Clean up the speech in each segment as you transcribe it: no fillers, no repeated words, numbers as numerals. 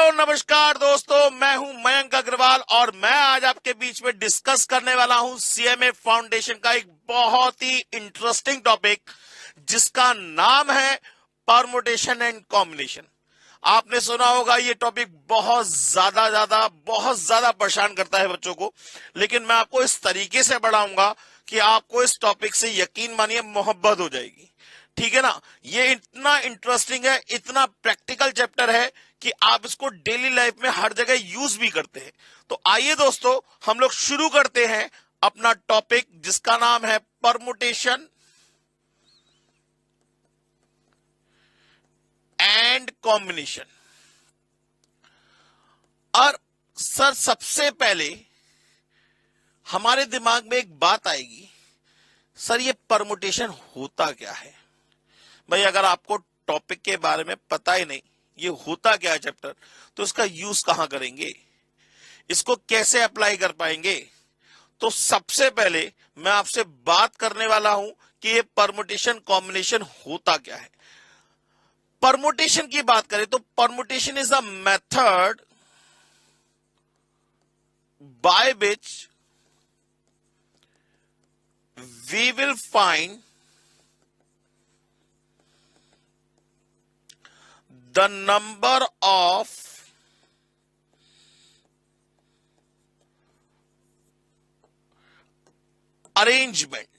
नमस्कार दोस्तों, मैं हूं मयंक अग्रवाल और मैं आज आपके बीच में डिस्कस करने वाला हूं सीएमए फाउंडेशन का एक बहुत ही इंटरेस्टिंग टॉपिक जिसका नाम है परमुटेशन एंड कॉम्बिनेशन। आपने सुना होगा ये टॉपिक बहुत ज्यादा परेशान करता है बच्चों को, लेकिन मैं आपको इस तरीके से पढ़ाऊंगा कि आपको इस टॉपिक से यकीन मानिए मोहब्बत हो जाएगी। ठीक है ना। ये इतना इंटरेस्टिंग है, इतना प्रैक्टिकल चैप्टर है कि आप इसको डेली लाइफ में हर जगह यूज भी करते हैं। तो आइए दोस्तों, हम लोग शुरू करते हैं अपना टॉपिक जिसका नाम है परमुटेशन एंड कॉम्बिनेशन। और सर, सबसे पहले हमारे दिमाग में एक बात आएगी, सर ये परमुटेशन होता क्या है। भाई अगर आपको टॉपिक के बारे में पता ही नहीं ये होता क्या है चैप्टर, तो इसका यूज कहां करेंगे, इसको कैसे अप्लाई कर पाएंगे। तो सबसे पहले मैं आपसे बात करने वाला हूं कि ये परमुटेशन कॉम्बिनेशन होता क्या है। परमुटेशन की बात करें तो permutation is a method by which we will find the number of arrangement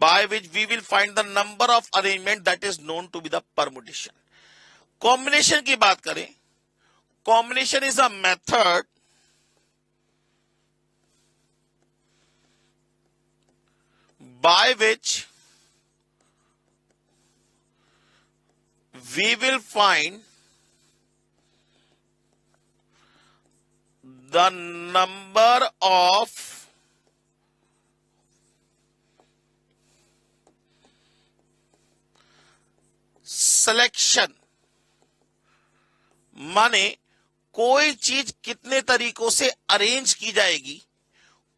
by which we will find the number of arrangement that is known to be the permutation. Combination की बात करें, combination is a method by which we will find the number of selection। माने कोई चीज कितने तरीकों से arrange की जाएगी,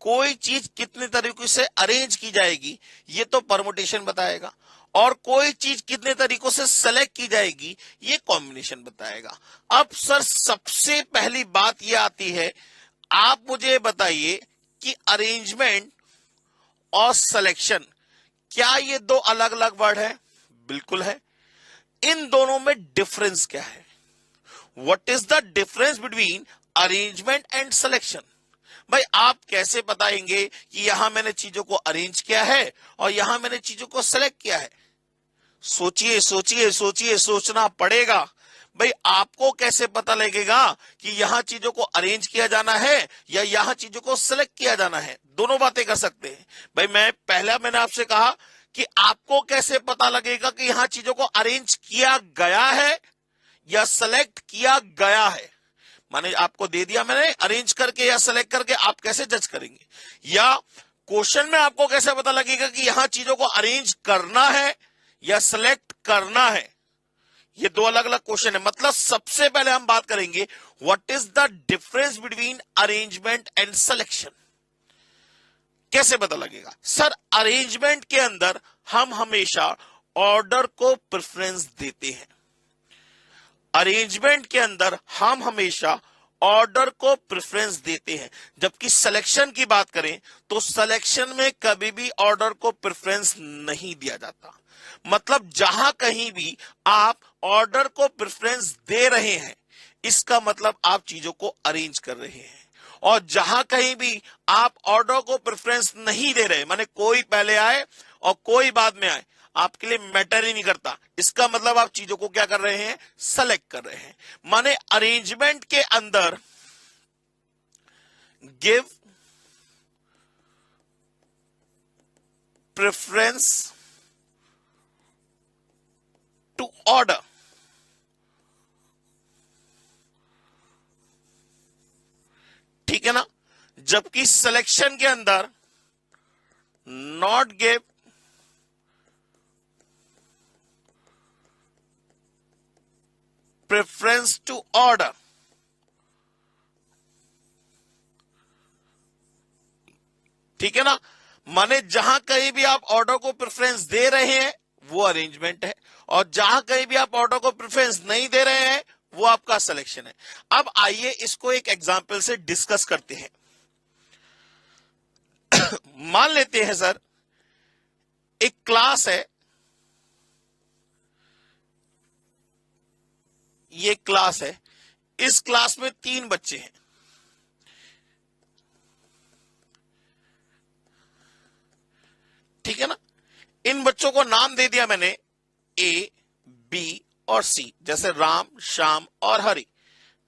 कोई चीज कितने तरीकों से अरेंज की जाएगी ये तो परमुटेशन बताएगा, और कोई चीज कितने तरीकों से सेलेक्ट की जाएगी ये कॉम्बिनेशन बताएगा। अब सर सबसे पहली बात ये आती है, आप मुझे बताइए कि अरेंजमेंट और सिलेक्शन क्या ये दो अलग अलग वर्ड है? बिल्कुल है। इन दोनों में डिफरेंस क्या है? What is the difference between arrangement and selection? भाई आप कैसे बताएंगे कि यहां मैंने चीजों को अरेंज किया है और यहां मैंने चीजों को सेलेक्ट किया है? सोचिए सोचिए सोचिए, सोचना पड़ेगा। भाई आपको कैसे पता लगेगा कि यहां चीजों को अरेंज किया जाना है या यहां चीजों को सेलेक्ट किया जाना है? दोनों बातें कर सकते हैं। भाई मैंने आपसे कहा कि आपको कैसे पता लगेगा कि यहां चीजों को अरेंज किया गया है या सेलेक्ट किया गया है? माने आपको दे दिया मैंने अरेंज करके या सेलेक्ट करके, आप कैसे जज करेंगे? या क्वेश्चन में आपको कैसे पता लगेगा कि यहां चीजों को अरेंज करना है या सेलेक्ट करना है? ये दो अलग अलग क्वेश्चन है। मतलब सबसे पहले हम बात करेंगे what is the difference between arrangement and selection. कैसे पता लगेगा? सर अरेंजमेंट के अंदर हम हमेशा ऑर्डर को प्रेफरेंस देते हैं। अरेंजमेंट के अंदर हम हमेशा ऑर्डर को प्रेफरेंस देते हैं, जबकि सिलेक्शन की बात करें तो सिलेक्शन में कभी भी ऑर्डर को प्रेफरेंस नहीं दिया जाता। मतलब जहां कहीं भी आप ऑर्डर को प्रेफरेंस दे रहे हैं इसका मतलब आप चीजों को अरेंज कर रहे हैं, और जहां कहीं भी आप ऑर्डर को प्रेफरेंस नहीं दे रहे, माने कोई पहले आए और कोई बाद में आए, आपके लिए मैटर ही नहीं करता, इसका मतलब आप चीजों को क्या कर रहे हैं? सेलेक्ट कर रहे हैं। माने अरेंजमेंट के अंदर गिव प्रेफरेंस टू ऑर्डर, ठीक है ना। जबकि सिलेक्शन के अंदर not give preference to order. ठीक है ना। माने जहां कहीं भी आप ऑर्डर को प्रेफरेंस दे रहे हैं वो अरेंजमेंट है, और जहां कहीं भी आप ऑर्डर को प्रेफरेंस नहीं दे रहे हैं वो आपका सिलेक्शन है। अब आइए इसको एक एग्जांपल से डिस्कस करते हैं। मान लेते हैं सर, एक क्लास है, ये क्लास है, इस क्लास में 3 बच्चे हैं, ठीक है ना। इन बच्चों को नाम दे दिया मैंने ए, बी और सी, जैसे राम, श्याम और हरि,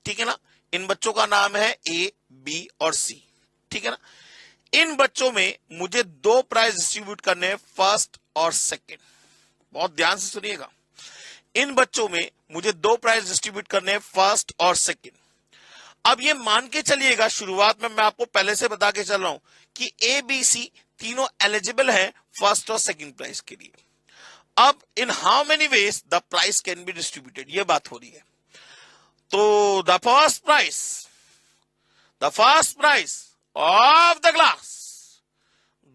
ठीक है ना। इन बच्चों का नाम है ए, बी और सी, ठीक है ना। इन बच्चों में मुझे 2 प्राइज डिस्ट्रीब्यूट करने हैं, फर्स्ट और सेकंड। बहुत ध्यान से सुनिएगा, इन बच्चों में मुझे 2 प्राइज डिस्ट्रीब्यूट करने हैं, फर्स्ट और सेकंड। अब ये मान के चलिएगा, शुरुआत में मैं आपको पहले से बता के चल रहा हूं कि ए, बी, सी तीनों एलिजिबल हैं फर्स्ट और सेकंड प्राइज के लिए। अब in how many ways the prize can be distributed, ये बात हो रही है। तो the first prize of the class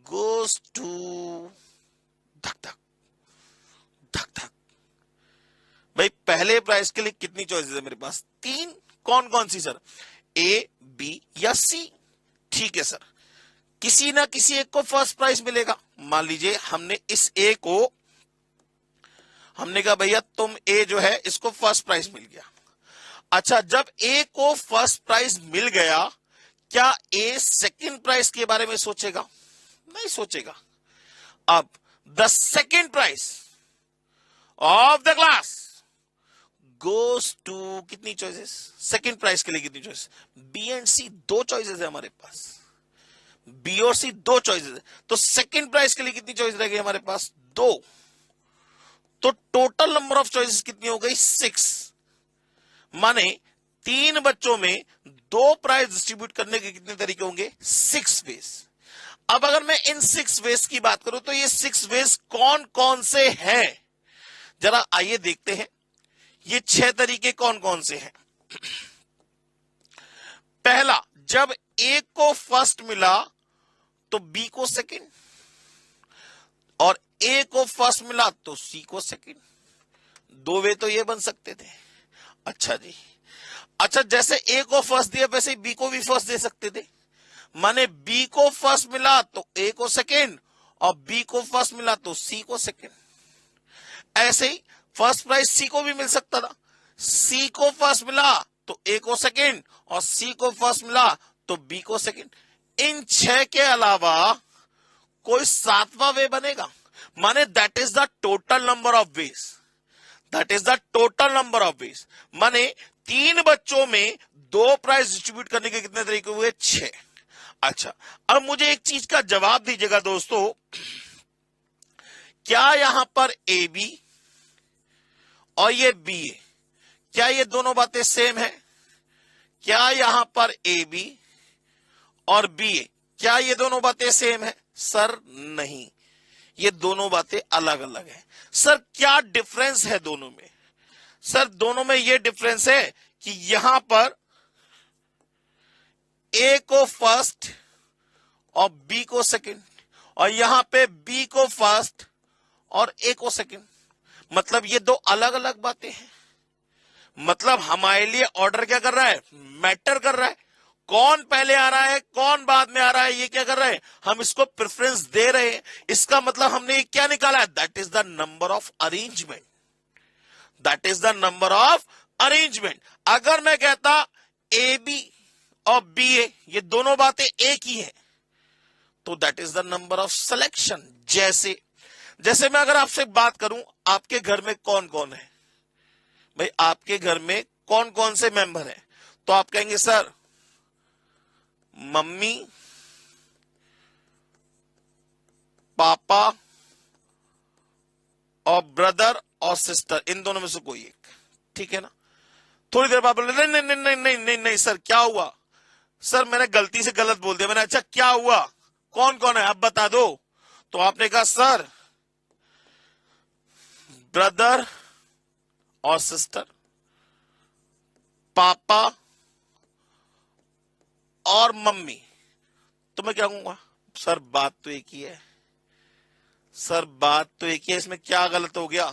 goes to धक धक धक धक। भाई पहले प्राइस के लिए कितनी चॉइसेस है मेरे पास? 3। कौन कौन सी सर? ए, बी या सी। ठीक है सर, किसी ना किसी एक को फर्स्ट प्राइज मिलेगा। मान लीजिए हमने इस ए को, हमने कहा भैया तुम ए जो है इसको फर्स्ट प्राइज मिल गया। अच्छा, जब ए को फर्स्ट प्राइज मिल गया, क्या ए सेकंड प्राइज के बारे में सोचेगा? नहीं सोचेगा। अब the second prize of the class goes to कितनी चॉइसेस? सेकंड प्राइज के लिए कितनी choice? B and C, 2 choices है हमारे पास, बी और सी 2 चॉइसेस है। तो सेकंड प्राइज के लिए कितनी चॉइस रह गई हमारे पास? 2। तो टोटल नंबर ऑफ चॉइसेस कितनी हो गई? 6। माने 3 बच्चों में 2 प्राइज डिस्ट्रीब्यूट करने के कितने तरीके होंगे? 6 वेज। अब अगर मैं इन 6 वेज की बात करूं तो ये 6 वेज कौन कौन से हैं, जरा आइए देखते हैं। ये 6 तरीके कौन कौन से हैं। पहला, जब ए को फर्स्ट मिला तो बी को सेकंड, और ए को फर्स्ट मिला तो सी को सेकंड। 2 वे तो ये बन सकते थे। अच्छा जी, अच्छा जैसे ए को फर्स्ट दिया वैसे ही बी को भी फर्स्ट दे सकते थे। माने बी को फर्स्ट मिला तो ए को सेकंड, और बी को फर्स्ट मिला तो सी को सेकंड। ऐसे ही फर्स्ट प्राइज सी को भी मिल सकता था। सी को फर्स्ट मिला तो ए को सेकंड, और सी को फर्स्ट मिला तो बी को सेकंड। इन 6 के अलावा कोई 7वां वे बनेगा। माने that is the total number of ways, that is the total number of ways. माने 3 बच्चों में 2 प्राइज डिस्ट्रीब्यूट करने के कितने तरीके हुए? 6। अच्छा, अब मुझे एक चीज का जवाब दीजिएगा दोस्तों, क्या यहां पर ए बी और ये बी ए, क्या ये दोनों बातें सेम है? क्या यहां पर ए बी और बी ए, क्या ये दोनों बातें सेम है? सर नहीं, ये दोनों बातें अलग अलग है। सर क्या डिफरेंस है दोनों में? सर दोनों में ये डिफरेंस है कि यहां पर ए को फर्स्ट और बी को सेकंड, और यहां पे बी को फर्स्ट और ए को सेकंड। मतलब ये 2 अलग अलग बातें हैं। मतलब हमारे लिए ऑर्डर क्या कर रहा है? मैटर कर रहा है। कौन पहले आ रहा है, कौन बाद में आ रहा है, ये क्या कर रहे हैं? हम इसको प्रेफरेंस दे रहे हैं। इसका मतलब हमने ये क्या निकाला है? That is the number of arrangement, that is the number of arrangement. अगर मैं कहता ए बी और बी ए, ये दोनों बातें एक ही है, तो that is the number of selection. जैसे जैसे मैं अगर आपसे बात करूं, आपके घर में कौन कौन है? भाई आपके घर में कौन कौन से मेंबर हैं? तो आप कहेंगे सर मम्मी, पापा और ब्रदर और सिस्टर, इन दोनों में से कोई एक, ठीक है ना। थोड़ी देर बाद बोले नहीं नहीं नहीं नहीं नहीं नहीं नहीं सर क्या हुआ? सर मैंने गलती से गलत बोल दिया। मैंने अच्छा क्या हुआ, कौन कौन है आप बता दो। तो आपने कहा सर ब्रदर और सिस्टर, पापा और मम्मी। तो मैं क्या कहूंगा? सर बात तो एक ही है। सर बात तो एक ही है, इसमें क्या गलत हो गया?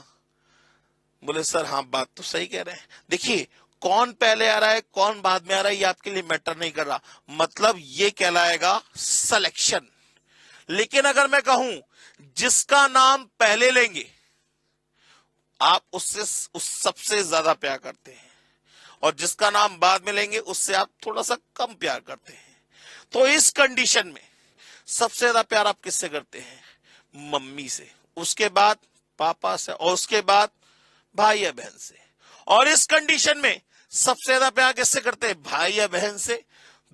बोले सर हाँ बात तो सही कह रहे हैं। देखिए, कौन पहले आ रहा है कौन बाद में आ रहा है ये आपके लिए मैटर नहीं कर रहा, मतलब ये कहलाएगा सिलेक्शन। लेकिन अगर मैं कहूं जिसका नाम पहले लेंगे आप उससे उस सबसे ज्यादा प्यार करते हैं, और जिसका नाम बाद में लेंगे उससे आप थोड़ा सा कम प्यार करते हैं, तो इस कंडीशन में सबसे ज्यादा प्यार आप किससे करते हैं? मम्मी से, उसके बाद पापा से, और उसके बाद भाई या बहन से। और इस कंडीशन में सबसे ज्यादा प्यार किससे करते हैं? भाई या बहन से,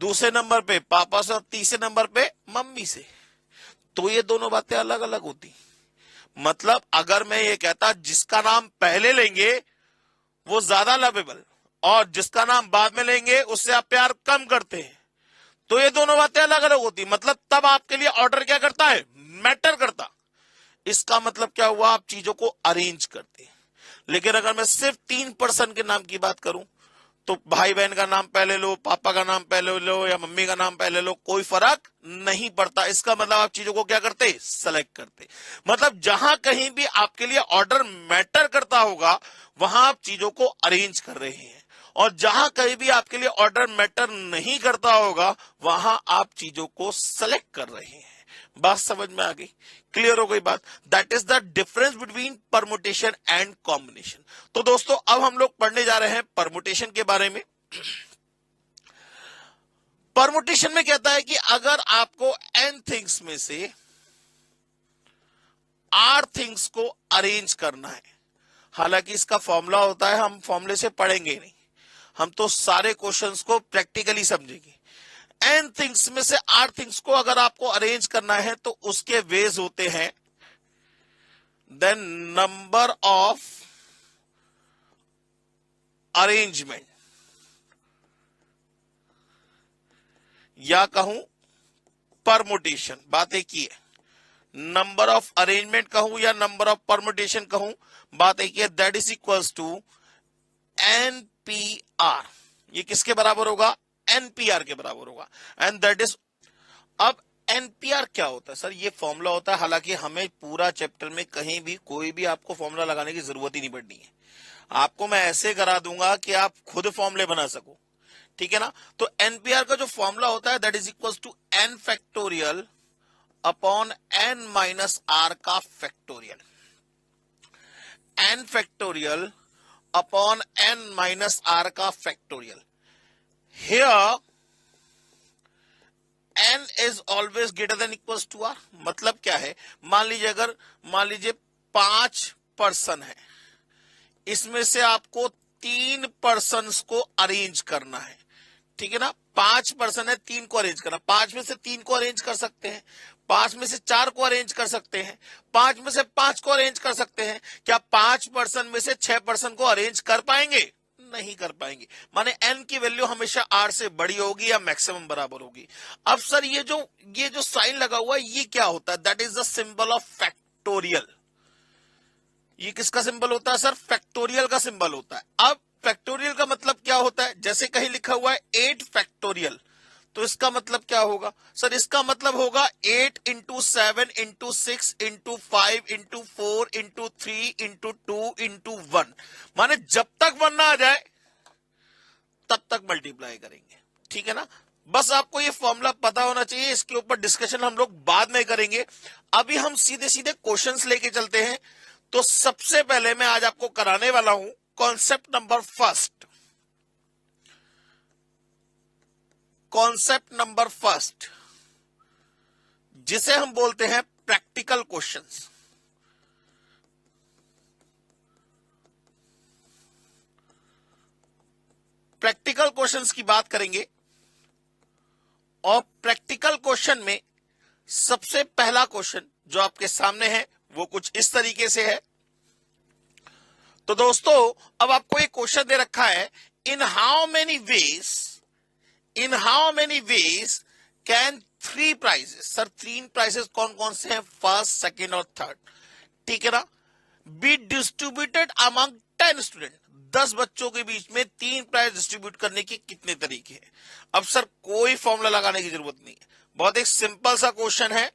दूसरे नंबर पे पापा से, और तीसरे नंबर पे मम्मी से। तो ये दोनों बातें अलग अलग होती। मतलब अगर मैं ये कहता जिसका नाम पहले लेंगे वो ज्यादा लवेबल, और जिसका नाम बाद में लेंगे उससे आप प्यार कम करते हैं, तो ये दोनों बातें अलग अलग होती। मतलब तब आपके लिए ऑर्डर क्या करता है? मैटर करता। इसका मतलब क्या हुआ? आप चीजों को अरेंज करते हैं। लेकिन अगर मैं सिर्फ 3% के नाम की बात करूं, तो भाई बहन का नाम पहले लो, पापा का नाम पहले लो, या मम्मी का नाम पहले लो, कोई फर्क नहीं पड़ता। इसका मतलब आप चीजों को क्या करते? सेलेक्ट करते। मतलब जहां कहीं भी आपके लिए ऑर्डर मैटर करता होगा वहां आप चीजों को अरेंज कर रहे हैं, और जहां कहीं भी आपके लिए ऑर्डर मैटर नहीं करता होगा वहां आप चीजों को सेलेक्ट कर रहे हैं। बात समझ में आ गई? क्लियर हो गई बात? That is the difference between permutation and combination. तो दोस्तों अब हम लोग पढ़ने जा रहे हैं परमुटेशन के बारे में। परमुटेशन में कहता है कि अगर आपको n थिंग्स में से r थिंग्स को अरेंज करना है, हालांकि इसका फॉर्मूला होता है, हम फॉर्मूले से पढ़ेंगे नहीं, हम तो सारे क्वेश्चंस को प्रैक्टिकली समझेंगे। n थिंग्स में से r थिंग्स को अगर आपको अरेंज करना है तो उसके वेज होते हैं देन नंबर ऑफ अरेंजमेंट, या कहूं परमुटेशन, बात एक ही है। नंबर ऑफ अरेंजमेंट कहूं या नंबर ऑफ परमुटेशन कहूं, बात एक ही है। That is equals to NPR। ये किसके बराबर होगा? NPR के बराबर होगा। एंड दैट इज, अब NPR क्या होता है सर? ये फॉर्मूला होता है, हालांकि हमें पूरा चैप्टर में कहीं भी कोई भी आपको फॉर्मूला लगाने की जरूरत ही नहीं पड़नी है। आपको मैं ऐसे करा दूंगा कि आप खुद फॉर्मूले बना सको, ठीक है ना? तो NPR का जो फॉर्मूला होता है that is equals to n factorial upon n minus r का factorial, n factorial upon n minus r का factorial. Here n is always greater than equals to r। मतलब क्या है? मान लीजिए 5 पर्सन है, इसमें से आपको 3 पर्सन को अरेंज करना है, ठीक है ना? 5 पर्सन है, 3 को अरेंज करना। 5 में से 3 को अरेंज कर सकते हैं, 5 में से 4 को अरेंज कर सकते हैं, 5 में से 5 को अरेंज कर सकते हैं। क्या 5 पर्सन में से 6 पर्सन को अरेंज कर पाएंगे? नहीं कर पाएंगे। माने n की वैल्यू हमेशा r से बड़ी होगी या मैक्सिमम बराबर होगी। अब सर ये जो साइन लगा हुआ है ये क्या होता है? That is the symbol of factorial. ये किसका सिंबल होता है सर? फैक्टोरियल का सिंबल होता है। अब फैक्टोरियल का मतलब क्या होता है? जैसे कहीं लिखा हुआ है 8 फैक्टोरियल, तो इसका मतलब क्या होगा सर? इसका मतलब होगा 8 into 7 into 6 into 5 into 4 into 3 into 2 into 1। माने जब तक 1 ना आ जाए तब तक मल्टीप्लाई करेंगे, ठीक है ना? बस आपको ये फॉर्मूला पता होना चाहिए। इसके ऊपर डिस्कशन हम लोग बाद में करेंगे। अभी हम सीधे सीधे क्वेश्चंस लेके चलते हैं। तो सबसे पहले मैं आज आपको कराने वाला हूं concept number first. Concept number first जिसे हम बोलते हैं प्रैक्टिकल क्वेश्चंस। प्रैक्टिकल क्वेश्चंस की बात करेंगे, और प्रैक्टिकल क्वेश्चन में सबसे पहला क्वेश्चन जो आपके सामने है वो कुछ इस तरीके से है। तो दोस्तों अब आपको एक क्वेश्चन दे रखा है, in how many ways can 3 prizes, sir 3 prizes कौन कौन से हैं? फर्स्ट, सेकेंड और थर्ड, ठीक है ना? बी डिस्ट्रीब्यूटेड अमंग 10 स्टूडेंट, 10 बच्चों के बीच में 3 प्राइज डिस्ट्रीब्यूट करने के कितने तरीके हैं? अब सर कोई फॉर्मूला लगाने की जरूरत नहीं है, बहुत एक सिंपल सा क्वेश्चन है।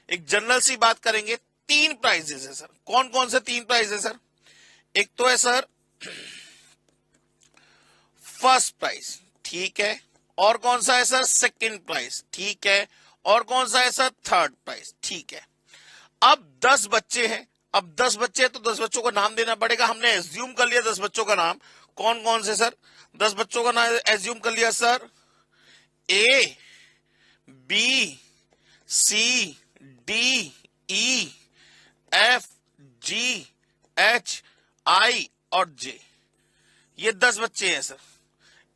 एक जनरल सी बात करेंगे, तीन प्राइजेस है सर। कौन कौन से तीन प्राइज है सर? एक तो है सर फर्स्ट प्राइज, ठीक है। और कौन सा है सर? सेकंड प्राइज, ठीक है। और कौन सा है सर? थर्ड प्राइज, ठीक है। अब 10 बच्चे हैं। अब 10 बच्चे हैं तो 10 बच्चों का नाम देना पड़ेगा। हमने एज्यूम कर लिया 10 बच्चों का नाम। कौन कौन से सर? 10 बच्चों का नाम एज्यूम कर लिया सर। ए, बी, सी, डी, ई, एफ, जी, एच, आई और जे। ये 10 बच्चे हैं सर।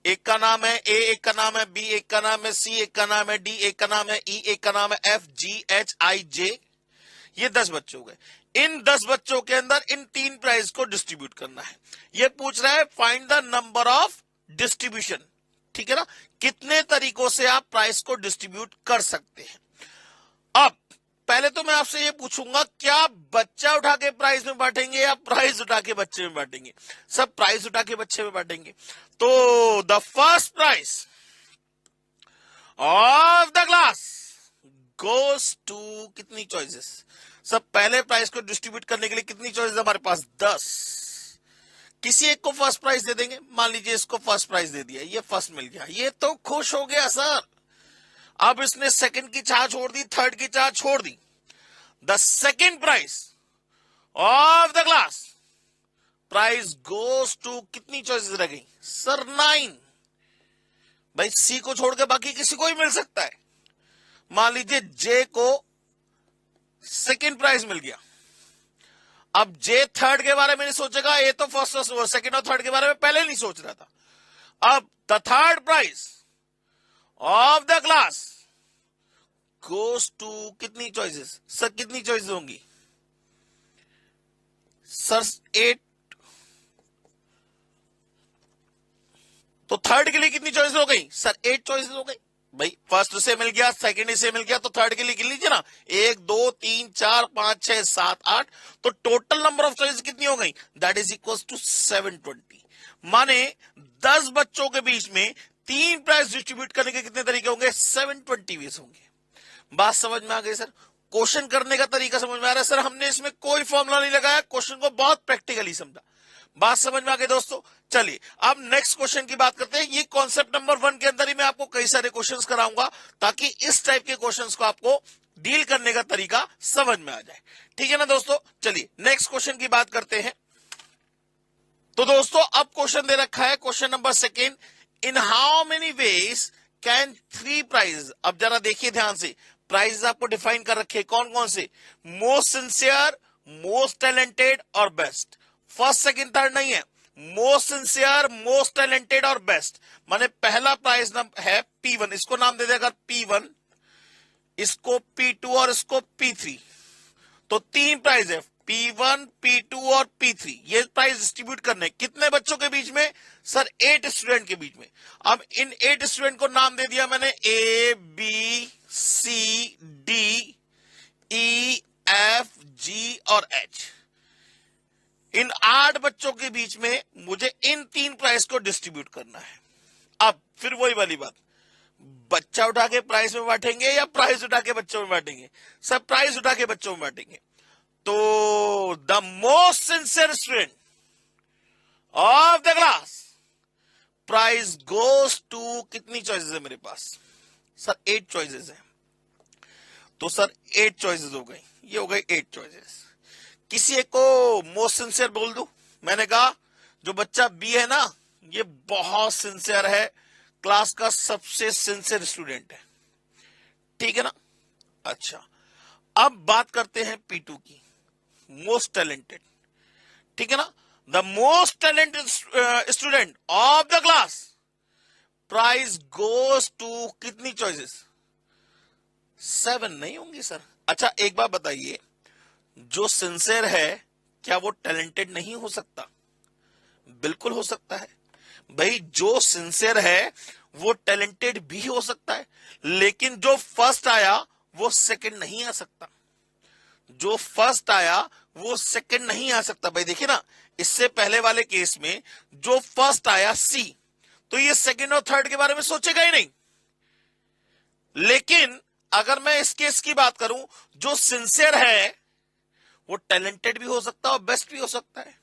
एक का नाम है ए, एक का नाम है बी, एक का नाम है सी, एक का नाम है डी, एक का नाम है ई, एक का नाम है एफ, जी, एच, आई, जे। ये 10 बच्चे हो गए। इन 10 बच्चों के अंदर इन तीन प्राइज को डिस्ट्रीब्यूट करना है। ये पूछ रहा है find the number of distribution, ठीक है ना? कितने तरीकों से आप प्राइज को डिस्ट्रीब्यूट कर सकते हैं। अब पहले तो मैं आपसे ये पूछूंगा, क्या बच्चा उठा के प्राइज में बांटेंगे या प्राइज उठा के बच्चे में बांटेंगे? सब प्राइज उठा के बच्चे में बांटेंगे। तो the first prize of the class goes to कितनी चॉइसेस? सब पहले प्राइज को डिस्ट्रीब्यूट करने के लिए कितनी चॉइसेस हमारे पास? 10। किसी एक को फर्स्ट प्राइज दे देंगे। मान लीजिए इसको फर्स्ट प्राइज दे दिया, ये फर्स्ट मिल गया, ये तो खुश हो गया सर। अब इसने सेकंड की चाह छोड़ दी, थर्ड की चाह छोड़ दी। The second prize of the class prize goes to कितनी चॉइसेस रह गई सर? 9। भाई सी को छोड़ के बाकी किसी को ही मिल सकता है। मान लीजिए जे को सेकंड प्राइज मिल गया। अब जे थर्ड के बारे में नहीं सोचेगा, ये तो फर्स्ट और सेकंड और थर्ड के बारे में पहले नहीं सोच रहा था। अब the third prize of the class goes to कितनी चॉइसेस सर? कितनी चॉइसेस होंगी सर? 8। तो थर्ड के लिए कितनी चॉइसेस हो गई सर? 8 चॉइसेस हो गई। भाई फर्स्ट से मिल गया, सेकंड से मिल गया, तो थर्ड के लिए गिन लीजिए ना। 1 2 3 4 5 6 7 8। तो टोटल नंबर ऑफ चॉइसेस कितनी हो गई? That is equal to 720। माने 10 बच्चों के बीच में तीन प्राइज डिस्ट्रीब्यूट करने के कितने तरीके होंगे? 720 वेज होंगे। बात समझ में आ गई सर? क्वेश्चन करने का तरीका समझ में आ रहा है सर? हमने इसमें कोई फॉर्मूला नहीं लगाया, क्वेश्चन को बहुत प्रैक्टिकली समझा। बात समझ में आ गई दोस्तों? चलिए अब नेक्स्ट क्वेश्चन की बात करते हैं। ये कॉन्सेप्ट नंबर 1 के अंदर ही मैं आपको कई सारे क्वेश्चंस कराऊंगा ताकि इस टाइप के क्वेश्चंस को आपको डील करने का तरीका समझ में आ जाए, ठीक है ना दोस्तों? चलिए नेक्स्ट क्वेश्चन की बात करते हैं। तो दोस्तों अब क्वेश्चन दे रखा है, question number 2, in how many ways can 3 prize. अब जरा देखिए ध्यान से, प्राइजेस आपको डिफाइन कर रखे कौन कौन से? मोस्ट सिंसियर, मोस्ट टैलेंटेड और बेस्ट। फर्स्ट सेकंड थर्ड नहीं है, मोस्ट सिंसियर, मोस्ट टैलेंटेड और बेस्ट। माने पहला प्राइज है P1, इसको नाम दे देगा P1, इसको P2 और इसको P3। तो 3 प्राइज है, P1, P2 और P3। ये प्राइज डिस्ट्रीब्यूट करने कितने बच्चों के बीच में सर? 8 स्टूडेंट के बीच में। अब इन 8 स्टूडेंट को नाम दे दिया मैंने A, B, C, D, E, F, G और H। इन 8 बच्चों के बीच में मुझे इन 3 प्राइज को डिस्ट्रीब्यूट करना है। अब फिर वही वाली बात, बच्चा उठा के प्राइज में बांटेंगे या प्राइज उठा के बच्चों में बांटेंगे? सब प्राइज उठा के बच्चों में बांटेंगे। तो the most sincere student of the class prize goes to कितनी चॉइसेस है मेरे पास सर? 8 चॉइसेस है। तो सर 8 चॉइसेस हो गई, ये हो गई 8 चॉइसेस। किसी एक को मोस्ट सिंसियर बोल दूं? मैंने कहा जो बच्चा बी है ना, ये बहुत सिंसियर है, क्लास का सबसे सिंसियर स्टूडेंट है, ठीक है ना? अच्छा अब बात करते हैं P2 की, मोस्ट टैलेंटेड, ठीक है ना? The most talented student of the class prize goes to कितनी चॉइसेस? 7 नहीं होंगी सर। अच्छा एक बात बताइए, जो सिंसियर है क्या वो टैलेंटेड नहीं हो सकता? बिल्कुल हो सकता है भाई। जो सिंसियर है वो टैलेंटेड भी हो सकता है, लेकिन जो फर्स्ट आया वो सेकंड नहीं आ सकता। जो फर्स्ट आया वो सेकंड नहीं आ सकता। भाई देखिए ना, इससे पहले वाले केस में जो फर्स्ट आया C, तो ये सेकंड और थर्ड के बारे में सोचेगा ही नहीं। लेकिन अगर मैं इस केस की बात करूं, जो सिंसियर है वो टैलेंटेड भी हो सकता है और बेस्ट भी हो सकता है।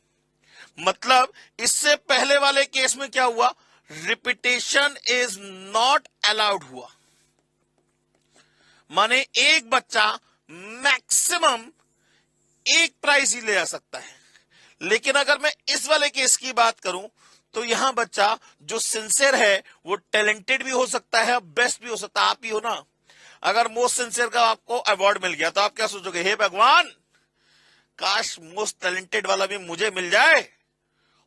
मतलब इससे पहले वाले केस में क्या हुआ, रिपीटेशन इज नॉट अलाउड हुआ, माने एक बच्चा मैक्सिमम एक प्राइज ही ले आ सकता है। लेकिन अगर मैं इस वाले केस की बात करूं तो यहां बच्चा जो सिंसियर है वो टैलेंटेड भी हो सकता है, बेस्ट भी हो सकता है। आप ही हो ना, अगर मोस्ट सिंसियर का आपको अवार्ड मिल गया तो आप क्या सोचोगे, हे भगवान काश मोस्ट टैलेंटेड वाला भी मुझे मिल जाए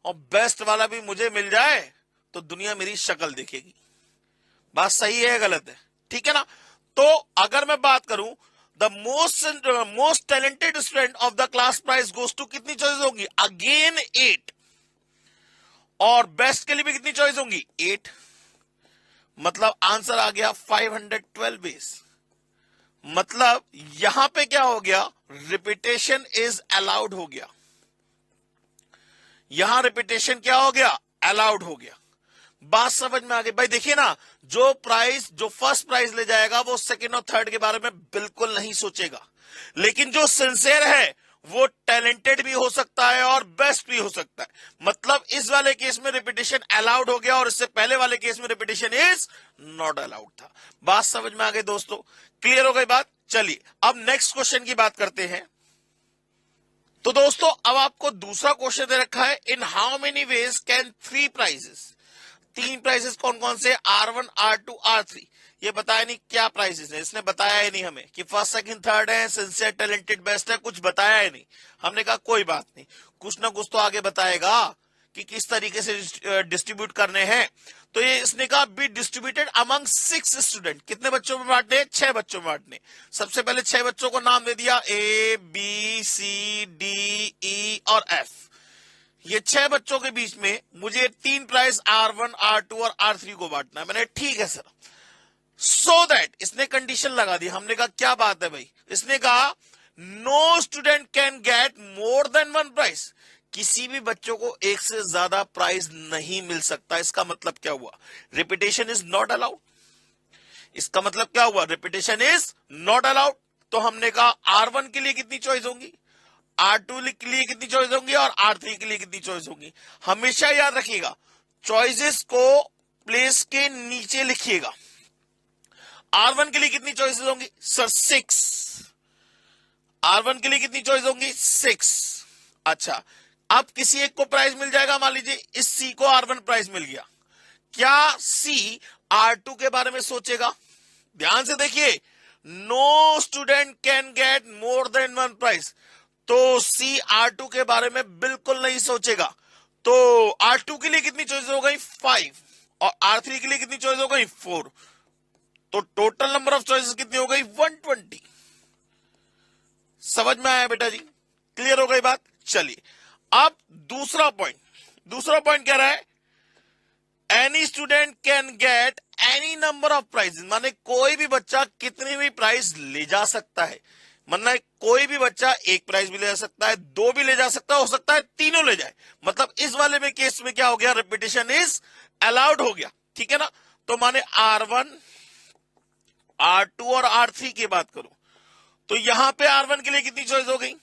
और बेस्ट वाला भी मुझे मिल जाए तो दुनिया मेरी शक्ल देखेगी। बात सही है गलत है, ठीक है ना। तो अगर मैं बात करूं the most talented student of the class prize goes to, कितनी चॉइस होगी, अगेन 8, और बेस्ट के लिए भी कितनी चॉइस होंगी, 8। मतलब आंसर आ गया 512 बेस। मतलब यहां पे क्या हो गया, रिपीटेशन इज अलाउड हो गया, यहां रिपीटेशन क्या हो गया, अलाउड हो गया। बात समझ में आ गई भाई। देखिए ना, जो फर्स्ट प्राइज ले जाएगा वो सेकंड और थर्ड के बारे में बिल्कुल नहीं सोचेगा, लेकिन जो सिंसियर है वो टैलेंटेड भी हो सकता है और बेस्ट भी हो सकता है। मतलब इस वाले केस में रिपीटेशन अलाउड हो गया और इससे पहले वाले केस में रिपीटेशन इज नॉट अलाउड था। बात समझ में आ गई दोस्तों, क्लियर हो गई बात। चलिए अब नेक्स्ट क्वेश्चन की बात करते हैं। तो दोस्तों अब आपको दूसरा क्वेश्चन दे रखा है, in how many ways can 3 prizes, 3 prizes कौन कौन से, R1 R2 R3। ये बताया नहीं क्या प्राइजेस है, इसने बताया ही नहीं हमें कि फर्स्ट सेकंड थर्ड है, सिंसियर टैलेंटेड बेस्ट है, कुछ बताया ही नहीं। हमने कहा कोई बात नहीं, कुछ ना कुछ तो आगे बताएगा कि किस तरीके से डिस्ट्रीब्यूट करने हैं। तो ये इसने कहा बी डिस्ट्रीब्यूटेड अमंग 6 स्टूडेंट, कितने बच्चों में बांटने, 6 बच्चों में बांटने। सबसे पहले 6 बच्चों को नाम दे दिया A B C D E और F। ये 6 बच्चों के बीच में मुझे 3 प्राइज R1 R2 और R3 को बांटना है। मैंने ठीक है सर, सो दैट इसने कंडीशन लगा दी। हमने कहा क्या बात है भाई, इसने कहा no student can get more than 1 prize, किसी भी बच्चों को एक से ज्यादा प्राइज नहीं मिल सकता। इसका मतलब क्या हुआ, रिपीटेशन इज नॉट अलाउड। इसका मतलब क्या हुआ, रिपीटेशन इज नॉट अलाउड। तो हमने कहा R1 के लिए कितनी चॉइस होंगी, R2 के लिए कितनी चॉइस होंगी और R3 के लिए कितनी चॉइस होंगी। हमेशा याद रखिएगा, चॉइसेस को प्लेस के नीचे लिखिएगा। R1 के लिए कितनी चॉइसेस होंगी सर, 6। R1 के लिए कितनी चॉइस होंगी, 6। अच्छा, अब किसी एक को प्राइज मिल जाएगा, मान लीजिए इस C को R1 प्राइज मिल गया, क्या C R2 के बारे में सोचेगा। ध्यान से देखिए, no student can get more than 1 prize, तो C R2 के बारे में बिल्कुल नहीं सोचेगा। तो R2 के लिए कितनी चॉइस हो गई, 5, और R3 के लिए कितनी चॉइस हो गई, 4। तो टोटल नंबर ऑफ चॉइसेस कितनी हो गई, 120। समझ में आया बेटा जी, क्लियर हो गई बात। चलिए अब दूसरा पॉइंट कह रहा है, any student can get any number of prizes, माने कोई भी बच्चा कितनी भी प्राइज ले जा सकता है। मतलब कोई भी बच्चा एक प्राइज भी ले जा सकता है, 2 भी ले जा सकता है, हो सकता है तीनों ले जाए। मतलब इस वाले में केस में क्या हो गया, रिपीटेशन इज अलाउड हो गया, ठीक है ना। तो माने R1 R2 और R3 की बात करूं तो यहां पे R1 के लिए कितनी चॉइस हो गई,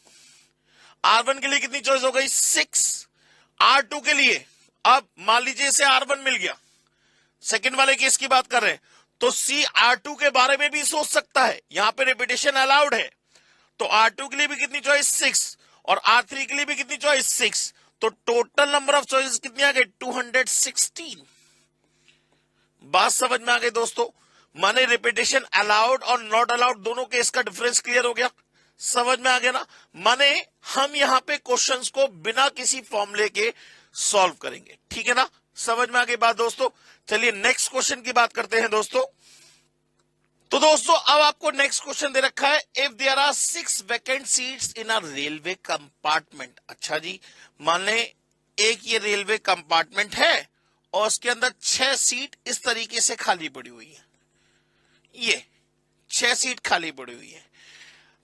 R1 के लिए कितनी चॉइस हो गई, 6। R2 के लिए, अब मान लीजिए इसे R1 मिल गया, सेकंड वाले केस की बात कर रहे हैं, तो C R2 के बारे में भी सोच सकता है, यहां पे रिपीटेशन अलाउड है। तो R2 के लिए भी कितनी चॉइस, 6, और R3 के लिए भी कितनी चॉइस, 6। तो टोटल नंबर ऑफ चॉइस कितनी आ गई, 216। बात समझ में आ गई दोस्तों, माने रिपीटेशन अलाउड और नॉट अलाउड दोनों केस का डिफरेंस क्लियर हो गया, समझ में आ गया ना। माने हम यहां पे क्वेश्चंस को बिना किसी फॉर्मूले के सॉल्व करेंगे, ठीक है ना। समझ में आ गई बात दोस्तों। चलिए नेक्स्ट क्वेश्चन की बात करते हैं दोस्तों। तो दोस्तों अब आपको नेक्स्ट क्वेश्चन दे रखा है, if there are 6 vacant seats in a railway compartment. अच्छा जी, मान लें एक ये रेलवे कंपार्टमेंट है और उसके अंदर 6 सीट इस तरीके से खाली पड़ी हुई है, ये 6 सीट खाली पड़ी हुई है।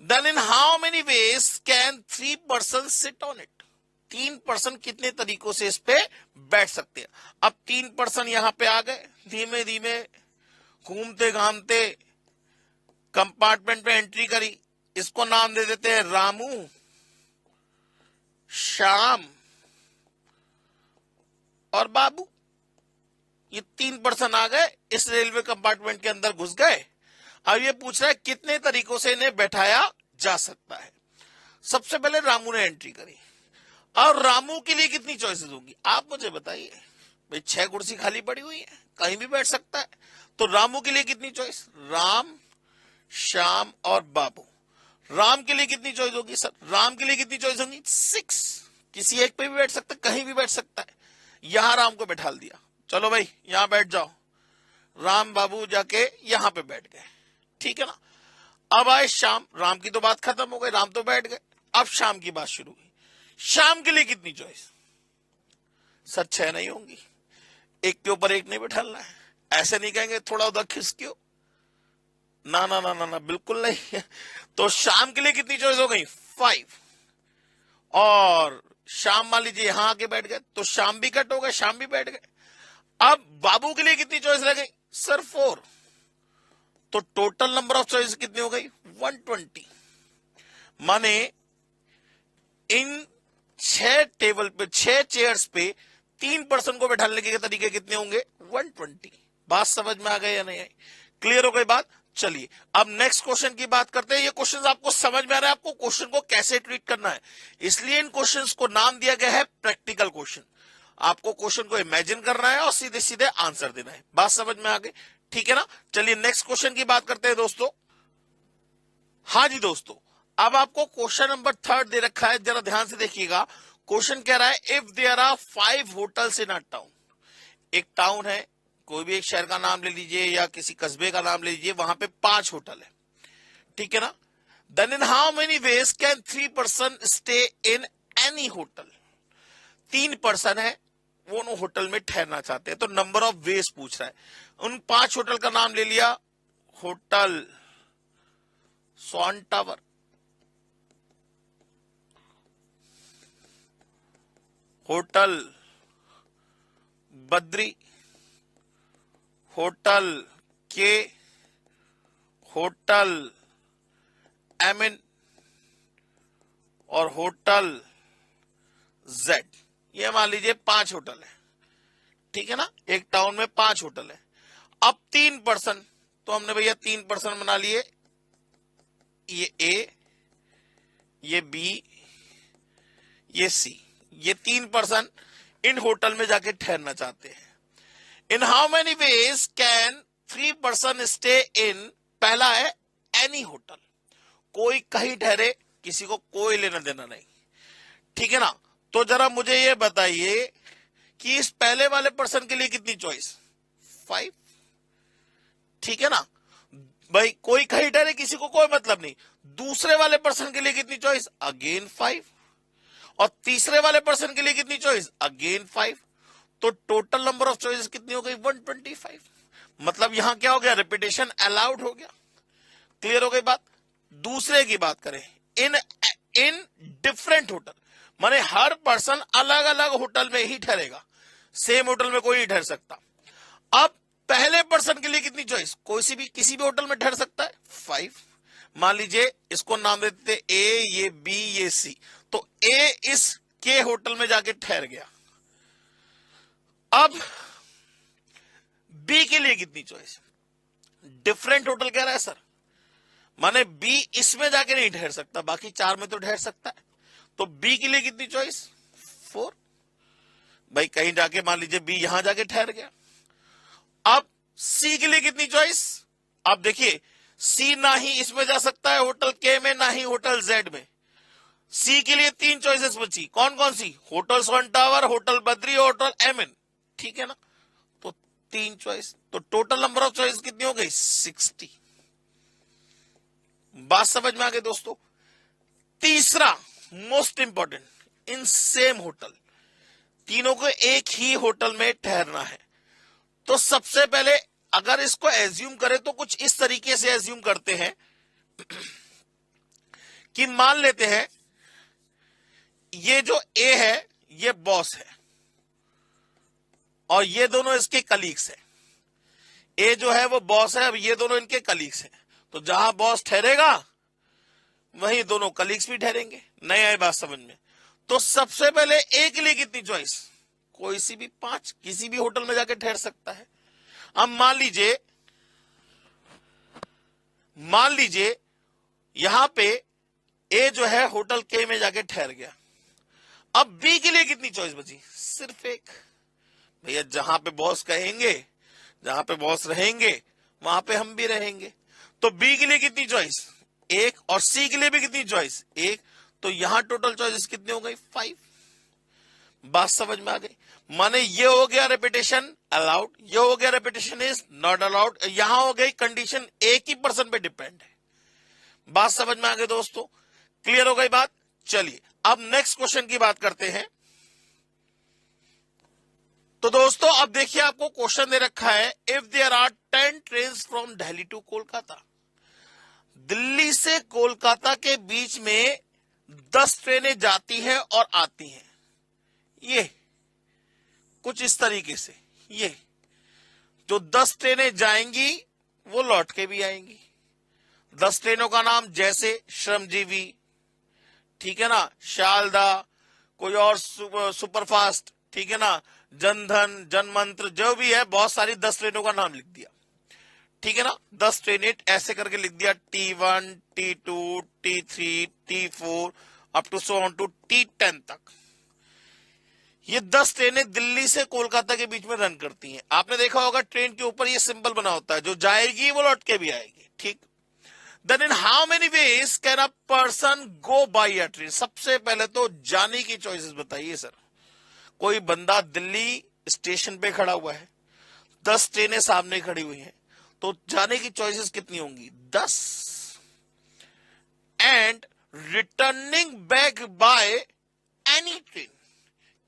Then in how many ways can 3 person sit on it, 3 person कितने तरीकों से इस पे बैठ सकते हैं। अब 3 पर्सन यहां पे आ गए, धीमे धीमे घूमते घामते कंपार्टमेंट में एंट्री करी, इसको नाम दे देते हैं रामू, श्याम और बाबू, ये 3 पर्सन आ गए, इस रेलवे कंपार्टमेंट के अंदर घुस गए। अब ये पूछ रहा है कितने तरीकों से इन्हें बैठाया जा सकता है। सबसे पहले रामू ने एंट्री करी, और रामू के लिए कितनी चॉइसेस होंगी आप मुझे बताइए। भाई 6 कुर्सी खाली पड़ी हुई है, कहीं भी बैठ सकता है, तो रामू के लिए कितनी चॉइस? राम, श्याम और बाबू। राम के लिए कितनी चॉइस होगी सर? राम के लिए कितनी चॉइस होगी? 6। किसी एक पे भी बैठ सकता है, कहीं भी बैठ सकता है। यहां राम को बैठा दिया, चलो भाई यहां बैठ जाओ। राम बाबू जाके यहां पे बैठ गए, ठीक है ना। अब आए श्याम, राम की तो बात खत्म हो गई, राम तो बैठ गए। अब श्याम की बात शुरू हुई। श्याम के लिए कितनी चॉइस? सर 6 नहीं होंगी, एक के ऊपर एक नहीं बैठाना है। ऐसे नहीं कहेंगे थोड़ा उधर खिसकियो, ना ना ना ना ना, बिल्कुल नहीं। तो श्याम के लिए कितनी चॉइस हो गई? 5। और श्याम मान लीजिए यहां आके बैठ गए, तो श्याम भी कट हो गए, श्याम भी बैठ गए। अब बाबू के लिए कितनी चॉइस रह गई? सर 4। तो टोटल नंबर ऑफ चॉइस कितनी हो गई? 120। माने इन 6 टेबल पे, 6 चेयर्स पे 3 पर्सन को बैठाने के तरीके कितने होंगे? 120। बात समझ में आ गई या नहीं आई? क्लियर हो गई बात? चलिए अब नेक्स्ट क्वेश्चन की बात करते हैं। ये क्वेश्चन आपको समझ में आ रहा है, आपको क्वेश्चन को कैसे ट्रीट करना है, इसलिए इन क्वेश्चंस को नाम दिया गया है प्रैक्टिकल क्वेश्चन। आपको क्वेश्चन को इमेजिन करना है और सीधे सीधे आंसर देना है। बात समझ में आ गई? ठीक है ना। चलिए नेक्स्ट क्वेश्चन की बात करते हैं दोस्तों। हाँ जी दोस्तों, अब आपको क्वेश्चन नंबर 3 दे रखा है, जरा ध्यान से देखिएगा। क्वेश्चन कह रहा है if there are 5 hotels in a town. एक टाउन है, कोई भी एक शहर का नाम ले लीजिए या किसी कस्बे का नाम ले लीजिए, वहां पे 5 होटल है, ठीक है ना। Then in how many ways can 3 person stay in any hotel. 3 person है, वो होटल में ठहरना चाहते हैं, तो नंबर ऑफ वेज पूछ रहा है। उन 5 होटल का नाम ले लिया, होटल स्वान टावर, होटल बद्री, होटल के, होटल एमिन और होटल जेड। ये मान लीजिए 5 होटल है, ठीक है ना। एक टाउन में 5 होटल है। अब 3 पर्सन, तो हमने भैया 3 पर्सन बना लिए, ये ए, ये बी, ये सी। ये 3 पर्सन इन होटल में जाके ठहरना चाहते हैं। इन how many ways can 3 person stay इन। पहला है एनी होटल, कोई कहीं ठहरे, किसी को कोई लेना देना नहीं, ठीक है ना। तो जरा मुझे ये बताइए कि इस पहले वाले पर्सन के लिए कितनी चॉइस? 5, ठीक है ना भाई। कोई कहीं ठहरे, किसी को कोई मतलब नहीं। दूसरे वाले पर्सन के लिए कितनी चॉइस? अगेन 5। और तीसरे वाले पर्सन के लिए कितनी चॉइस? अगेन 5। तो टोटल नंबर ऑफ चॉइसेस कितनी हो गई? 125। मतलब यहां क्या हो गया? रिपीटेशन अलाउड हो गया। क्लियर हो गई बात। दूसरे की बात करें, इन डिफरेंट होटल, माने हर पर्सन अलग अलग होटल में ही ठहरेगा, सेम होटल में कोई नहीं ठहर सकता। अब पहले पर्सन के लिए कितनी चॉइस? कोई सी भी, किसी भी होटल में ठहर सकता है, 5। मान लीजिए इसको नाम देते ए, ये बी, ये सी। तो ए इस के होटल में जाके ठहर गया। अब बी के लिए कितनी चॉइस? डिफरेंट होटल कह रहा है सर, माने बी इसमें जाके नहीं ठहर सकता, बाकी 4 में तो ठहर सकता है। तो बी के लिए कितनी चॉइस? 4। भाई कहीं जाके मान लीजिए बी यहां जाके ठहर गया। अब सी के लिए कितनी चॉइस? अब देखिए सी ना ही इसमें जा सकता है होटल के में, ना ही होटल जेड में। सी के लिए 3 चॉइसेस बची, कौन कौन सी? Hotel Sun Tower, hotel Badri, hotel एमिन, ठीक है ना। तो 3 चॉइस, तो टोटल नंबर ऑफ चॉइस कितनी हो गई? 60। बात समझ में आ गई दोस्तों। तीसरा most important, in same hotel, तीनों को एक ही होटल में ठहरना है। तो सबसे पहले अगर इसको एज्यूम करें तो कुछ इस तरीके से एज्यूम करते हैं कि मान लेते हैं ये जो ए है ये बॉस है और ये दोनों इसके कलीग्स हैं। ए जो है वो बॉस है, अब ये दोनों इनके कलीग्स हैं। तो जहां बॉस ठहरेगा वहीं दोनों कलीग्स भी ठहरेंगे। नहीं आई बात समझ में? तो सबसे पहले ए के लिए कितनी चॉइस? कोई सी भी 5, किसी भी होटल में जाके ठहर सकता है। अब मान लीजिए यहां पे ए जो है होटल के में जाके ठहर गया। अब बी के लिए कितनी चॉइस बची? सिर्फ एक। भैया जहां पे बॉस कहेंगे, जहां पे बॉस रहेंगे, वहां पे हम भी रहेंगे। तो बी के लिए कितनी चॉइस? एक। और सी के लिए भी कितनी चॉइस? एक। तो यहां टोटल चॉइसेस कितनी हो गई? 5। बात समझ में आ गई? माने ये हो गया रेपिटेशन अलाउड, ये हो गया रेपिटेशन इज नॉट अलाउड। यहां हो गई कंडीशन एक ही पर्सन पे डिपेंड है। बात समझ में आ गई दोस्तों? क्लियर हो गई बात? चलिए अब नेक्स्ट क्वेश्चन की बात करते हैं। तो दोस्तों अब देखिए, आपको क्वेश्चन दे रखा है, if there are 10 train from Delhi to Kolkata, Delhi से कोलकाता के बीच में 10 ट्रेनें जाती हैं और आती हैं। ये कुछ इस तरीके से, ये जो 10 ट्रेनें जाएंगी वो लौट के भी आएंगी। 10 ट्रेनों का नाम जैसे श्रमजीवी, ठीक है ना, शारदा, कोई और सुपरफास्ट, ठीक है ना, जनधन, जनमंत्र, जो भी है, बहुत सारी 10 ट्रेनों का नाम लिख दिया, ठीक है ना। 10 ट्रेनें ऐसे करके लिख दिया, T1, T2, T3, T4 up to so on to T10 तक। ये 10 ट्रेनें दिल्ली से कोलकाता के बीच में रन करती हैं। आपने देखा होगा ट्रेन के ऊपर ये सिंबल बना होता है, जो जाएगी वो लौट के भी आएगी, ठीक। Then in how many ways can a person go by a train? सबसे पहले तो जाने की चॉइसेस बताइए सर। कोई बंदा दिल्ली स्टेशन पे खड़ा हुआ है, 10 ट्रेनें सामने खड़ी हुई हैं, तो जाने की चॉइसेस कितनी होंगी? 10। And returning back by any train,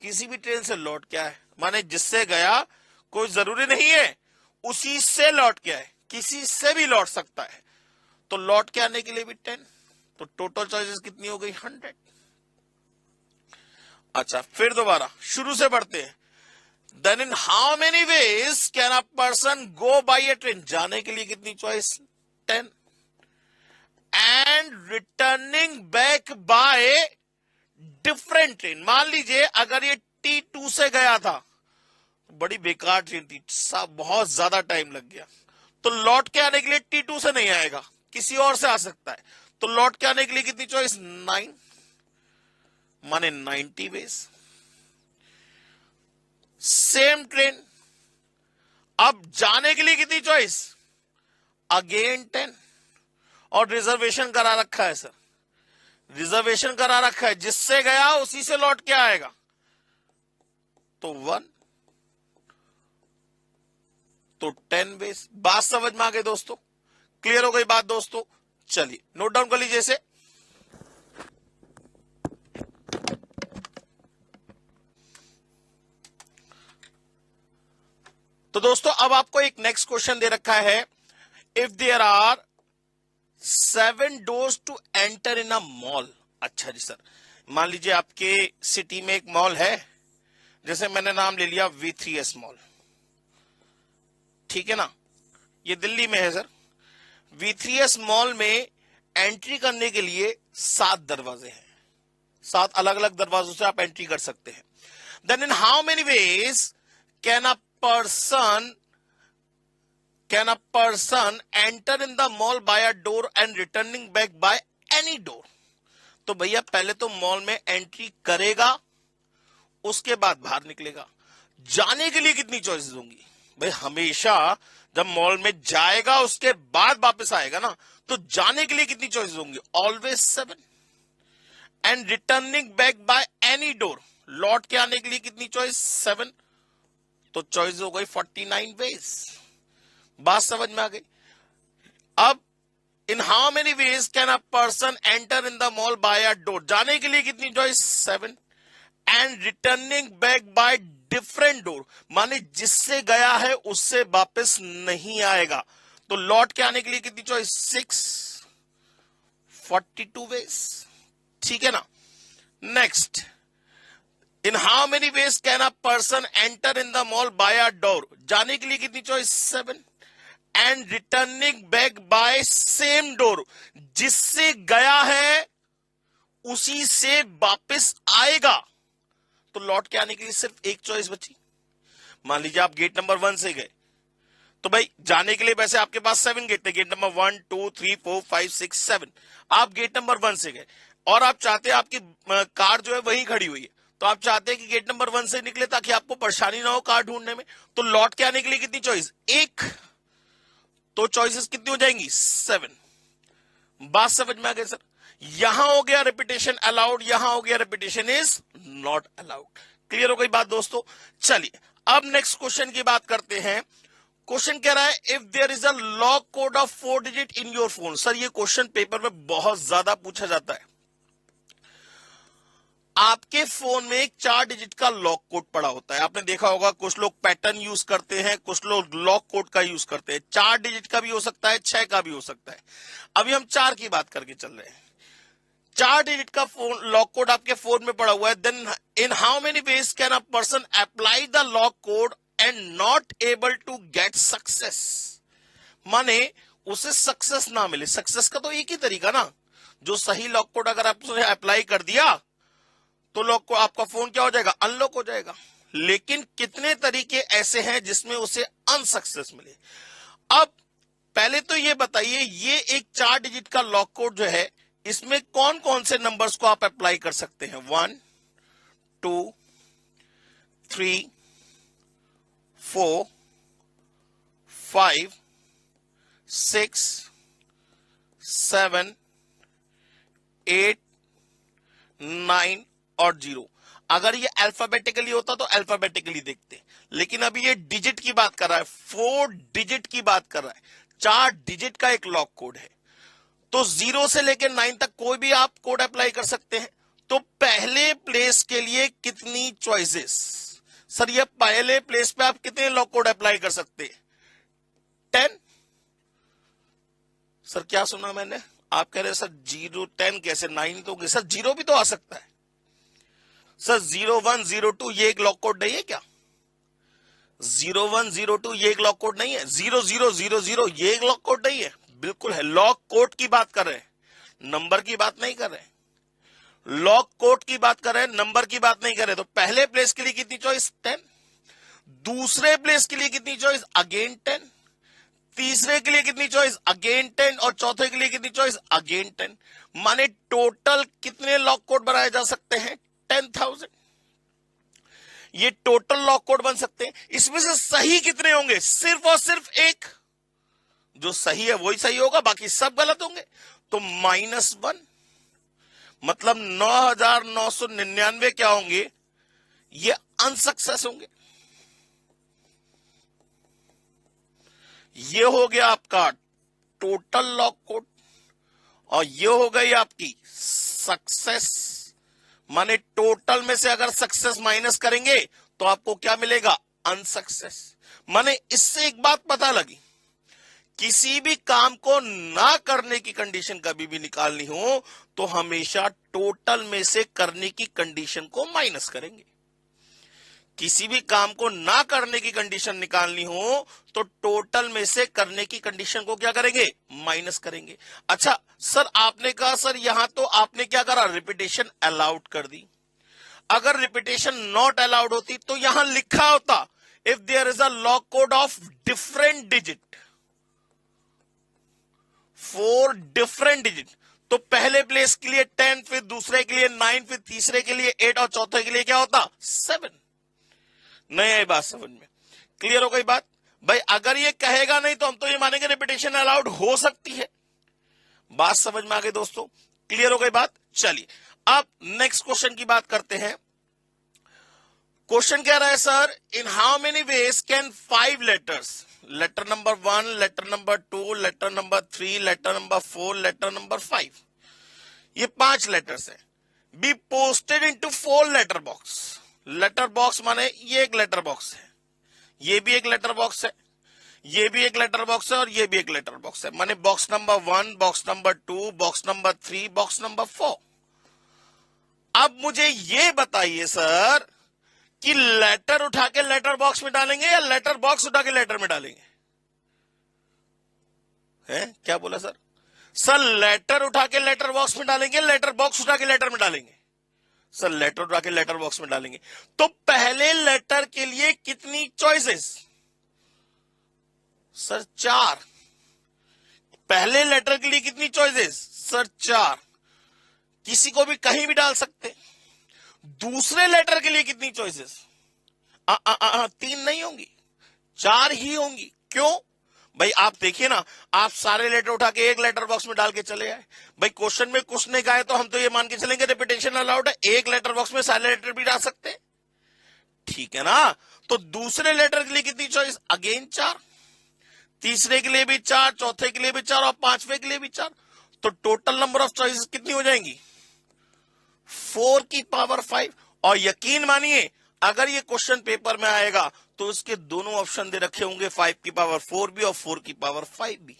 किसी भी ट्रेन से लौट के आए, माने जिससे गया कोई जरूरी नहीं है उसी से लौट के आए, किसी से भी लौट सकता है। तो लौट के आने के लिए भी 10, तो टोटल चॉइसेस कितनी हो गई? 100। अच्छा फिर दोबारा शुरू से पढ़ते हैं। Then in how many ways can a person go by a train? जाने के लिए कितनी choice? 10। And returning back by different train, मान लीजिए अगर ये T2 से गया था, बड़ी बेकार ट्रेन थी, बहुत ज्यादा टाइम लग गया, तो लौट के आने के लिए T2 से नहीं आएगा, किसी और से आ सकता है। तो लौट के आने के लिए कितनी चॉइस? 9, माने 90 वेज। सेम ट्रेन, अब जाने के लिए कितनी चॉइस? अगेन 10। और रिजर्वेशन करा रखा है सर, रिजर्वेशन करा रखा है, जिससे गया उसी से लौट के आएगा, तो 1, तो 10 वेज। बात समझ में आ गई दोस्तों? क्लियर हो गई बात दोस्तों? चलिए नोट डाउन कर लीजिए इसे। तो दोस्तों अब आपको एक नेक्स्ट क्वेश्चन दे रखा है, if there are 7 doors to enter in a mall. अच्छा जी सर, मान लीजिए आपके सिटी में एक मॉल है, जैसे मैंने नाम ले लिया V3S मॉल, ठीक है ना, ये दिल्ली में है सर। V3S मॉल में एंट्री करने के लिए 7 दरवाजे हैं, 7 अलग अलग दरवाजों से आप एंट्री कर सकते हैं। Then in how many ways can a person enter in the mall by a door and returning back by any door? तो भैया पहले तो मॉल में एंट्री करेगा, उसके बाद बाहर निकलेगा। जाने के लिए कितनी चॉइसेस होंगी? भाई हमेशा जब मॉल में जाएगा उसके बाद वापस आएगा ना, तो जाने के लिए कितनी चॉइसेस होंगी? Always 7। And returning back by any door, लौट के आने के लिए कितनी चॉइस? 7। तो चॉइस हो गई 49 वेज। बात समझ में आ गई? अब in how many ways can a person enter in the mall by a door? जाने के लिए कितनी choice? 7। And returning back by different door, माने जिससे गया है उससे वापस नहीं आएगा, तो लौट के आने के लिए कितनी चॉइस? 6। 42 वेज, ठीक है ना। Next, in how many ways can a person enter in the mall by a door? जाने के लिए कितनी choice? 7। And returning back by same door, जिससे गया है उसी से वापस आएगा, तो लौट के आने के लिए सिर्फ एक चॉइस बची। मान लीजिए आप गेट नंबर 1 से गए, तो भाई जाने के लिए वैसे आपके पास 7 गेट थे, गेट नंबर 1 2 3 4 5 6 7। आप गेट नंबर 1 से गए और आप चाहते हैं आपकी कार जो है वहीं खड़ी हुई है, तो आप चाहते हैं कि गेट नंबर 1 से निकले ताकि आपको परेशानी ना हो कार ढूंढने में। तो लौट के आने के लिए कितनी चॉइस? एक। तो चॉइसेस कितनी हो जाएंगी? 7। बात समझ में आ गई सर? यहां हो गया रिपीटेशन अलाउड, यहां हो गया repetition is not allowed. Clear हो गई बात दोस्तों? चलिए अब नेक्स्ट क्वेश्चन की बात करते हैं। क्वेश्चन कह रहा है if there is a lock code of 4 digit in your phone. Sir ये क्वेश्चन पेपर में बहुत ज्यादा पूछा जाता है। आपके फोन में एक 4 डिजिट का लॉक कोड पड़ा होता है। आपने देखा होगा कुछ लोग पैटर्न यूज करते हैं, कुछ लोग लॉक कोड का यूज करते हैं। 4 डिजिट का भी हो सकता है, 6 का भी हो सकता है। अभी हम 4 की बात करके चल रहे हैं। 4 डिजिट का फोन लॉक कोड आपके फोन में पड़ा हुआ है। Then in how many ways can a person apply the lock code and not able to get success? माने उसे सक्सेस ना मिले। सक्सेस का तो एक ही तरीका ना, जो सही लॉक कोड अगर आपने अप्लाई कर दिया तो लॉक को आपका फोन क्या हो जाएगा? अनलॉक हो जाएगा। लेकिन कितने तरीके ऐसे हैं जिसमें उसे अनसक्सेस मिले? अब पहले तो ये बताइए, ये एक 4 डिजिट का लॉक कोड जो है, इसमें कौन कौन से नंबर्स को आप अप्लाई कर सकते हैं? 1 2 3 4 5 6 7 8 9 और 0। अगर ये अल्फाबेटिकली होता तो अल्फाबेटिकली देखते, लेकिन अभी ये डिजिट की बात कर रहा है, 4 डिजिट की बात कर रहा है। 4 डिजिट का एक लॉक कोड है, तो 0 से लेकर 9 तक कोई भी आप कोड अप्लाई कर सकते हैं। तो पहले प्लेस के लिए कितनी चॉइसेस? सर ये पहले प्लेस पे आप कितने लॉक कोड अप्लाई कर सकते हैं? 10। सर क्या सुना मैंने? आप कह रहे हैं सर 0 10 कैसे? 9 तो होंगे। सर 0 भी तो आ सकता है। सर 01 02 ये एक लॉक कोड नहीं है क्या? 01 02 ये एक लॉक कोड नहीं है? 0000 ये एक लॉक कोड नहीं है? बिल्कुल है। लॉक कोड की बात कर रहे हैं, नंबर की बात नहीं कर रहे। लॉक कोड की बात कर रहे हैं, नंबर की बात नहीं कर रहे। तो पहले प्लेस के लिए कितनी चॉइस? 10। दूसरे प्लेस के लिए कितनी चॉइस? अगेन 10। तीसरे के लिए कितनी चॉइस? अगेन 10। और चौथे के लिए कितनी चॉइस? अगेन 10। माने टोटल कितने लॉक कोड बनाए जा सकते हैं? 10,000। ये टोटल लॉक कोड बन सकते हैं। इसमें से सही कितने होंगे? सिर्फ और सिर्फ एक। जो सही है वही सही होगा, बाकी सब गलत होंगे। तो -1 मतलब 9,999 क्या होंगे? ये अनसक्सेस होंगे। ये हो गया आपका टोटल लॉक कोड, और ये हो गई आपकी सक्सेस। माने टोटल में से अगर सक्सेस माइनस करेंगे तो आपको क्या मिलेगा? अनसक्सेस। माने इससे एक बात पता लगी, किसी भी काम को ना करने की कंडीशन कभी भी निकालनी हो तो हमेशा टोटल में से करने की कंडीशन को माइनस करेंगे। किसी भी काम को ना करने की कंडीशन निकालनी हो तो टोटल में से करने की कंडीशन को क्या करेंगे? माइनस करेंगे। अच्छा सर आपने कहा सर यहां तो आपने क्या करा? रिपीटेशन अलाउड कर दी। अगर रिपीटेशन नॉट अलाउड होती तो यहां लिखा होता if there is a lock code of different digit, 4 different digit, तो पहले प्लेस के लिए 10, फिर दूसरे के लिए 9, फिर तीसरे के लिए 8 और चौथे के लिए क्या होता? 7। नहीं आई बात समझ में? क्लियर हो गई बात? भाई अगर ये कहेगा नहीं तो हम तो ये मानेंगे रिपीटेशन अलाउड हो सकती है। बात समझ में आ गई दोस्तों? क्लियर हो गई बात? चलिए अब नेक्स्ट क्वेश्चन की बात करते हैं। क्वेश्चन कह रहा है sir in how many ways can 5 letters, letter number 1, letter number 2, letter number 3, letter number 4, letter number 5, ये 5 लेटर्स है, be posted into 4 letter box. Letter box माने ये एक लेटर बॉक्स है, ये भी एक लेटर बॉक्स है, ये भी एक लेटर बॉक्स है, और ये भी एक लेटर बॉक्स है। माने box number 1, box number 2, box number 3, box number 4। अब मुझे ये बताइए सर कि लेटर उठा के लेटर बॉक्स में डालेंगे या लेटर बॉक्स उठा के लेटर में डालेंगे? है क्या बोला सर? सर लेटर उठा के लेटर बॉक्स में डालेंगे, लेटर बॉक्स उठा के लेटर में डालेंगे? सर लेटर उठा के लेटर बॉक्स में डालेंगे। तो पहले लेटर के लिए कितनी चॉइसेस? सर 4। पहले लेटर के लिए कितनी चॉइसेस? सर 4। किसी को भी कहीं भी डाल सकते। दूसरे लेटर के लिए कितनी चॉइसेस? 3 नहीं होंगी, 4 ही होंगी। क्यों भाई? आप देखिए ना, आप सारे लेटर उठा के एक लेटर बॉक्स में डाल के चले आए। भाई क्वेश्चन में कुछ नहीं कहा है तो हम तो ये मान के चलेंगे रिपीटेशन अलाउड है, एक लेटर बॉक्स में सारे लेटर भी डाल सकते हैं, ठीक है ना? तो दूसरे लेटर के लिए कितनी चॉइस? अगेन 4। तीसरे के लिए भी 4, चौथे के लिए भी 4 और पांचवे के लिए भी 4। तो टोटल नंबर ऑफ चॉइसेस कितनी हो जाएंगी? 4 की पावर 5। और यकीन मानिए अगर ये क्वेश्चन पेपर में आएगा तो इसके दोनों ऑप्शन दे रखे होंगे, 5 की पावर 4 भी और 4 की पावर 5 भी।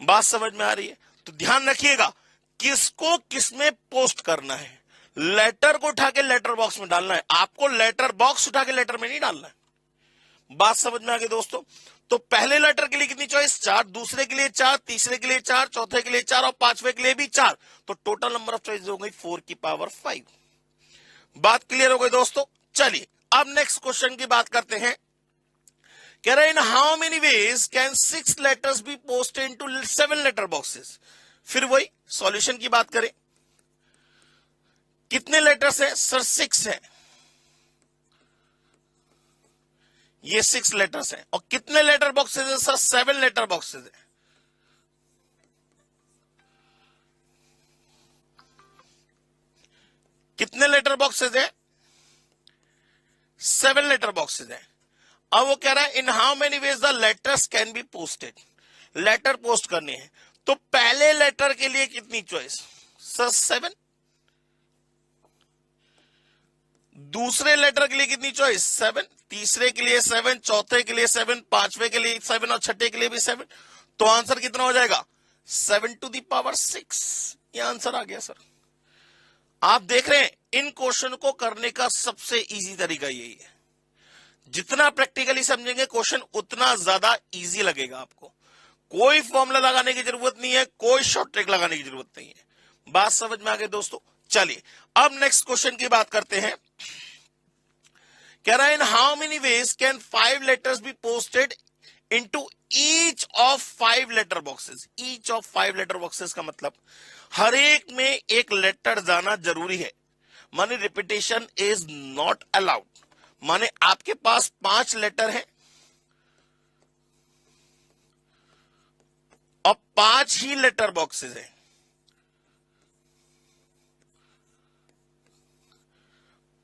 बात समझ में आ रही है? तो ध्यान रखिएगा किसको किसमें पोस्ट करना है। लेटर को उठा के लेटर बॉक्स में डालना है, आपको लेटर बॉक्स उठा के लेटर में नहीं डालना है। बात समझ में आ गई दोस्तों? तो पहले लेटर के लिए कितनी चॉइस? 4, दूसरे के लिए 4, तीसरे के लिए 4, चौथे के लिए 4 और पांचवे के लिए भी 4। तो टोटल नंबर ऑफ चॉइस हो गई 4 की पावर 5। बात क्लियर हो गई दोस्तों? चलिए अब नेक्स्ट क्वेश्चन की बात करते हैं। कह रहे in how many ways can 6 letters be posted into 7 letter boxes. फिर वही सॉल्यूशन की बात करें, कितने लेटर्स है? सर 6 है, ये 6 लेटर्स हैं। और कितने लेटर बॉक्सेस है? सर 7 लेटर बॉक्सेस है। कितने लेटर बॉक्सेस है? 7 लेटर बॉक्सेस है। अब वो कह रहा है in how many ways the letters can be posted. Letter post करने हैं तो पहले लेटर के लिए कितनी चॉइस? सर 7। दूसरे लेटर के लिए कितनी चॉइस? 7। तीसरे के लिए 7, चौथे के लिए 7, पांचवे के लिए 7 और छठे के लिए भी 7। तो आंसर कितना हो जाएगा? 7 टू द पावर 6। ये आंसर आ गया सर। आप देख रहे हैं इन क्वेश्चन को करने का सबसे इजी तरीका यही है। जितना प्रैक्टिकली समझेंगे क्वेश्चन उतना ज्यादा इजी लगेगा आपको। कोई फॉर्मूला लगाने की जरूरत नहीं है, कोई शॉर्ट ट्रिक लगाने की जरूरत नहीं है। बात समझ में आ गई दोस्तों? चलिए अब नेक्स्ट क्वेश्चन की बात करते हैं। कह रहा है in how many ways can 5 letters be posted into each of 5 letter boxes. Each of 5 letter boxes का मतलब हर एक में एक लेटर जाना जरूरी है, माने रिपीटेशन इज नॉट अलाउड। माने आपके पास 5 लेटर है और 5 ही लेटर बॉक्सेस है।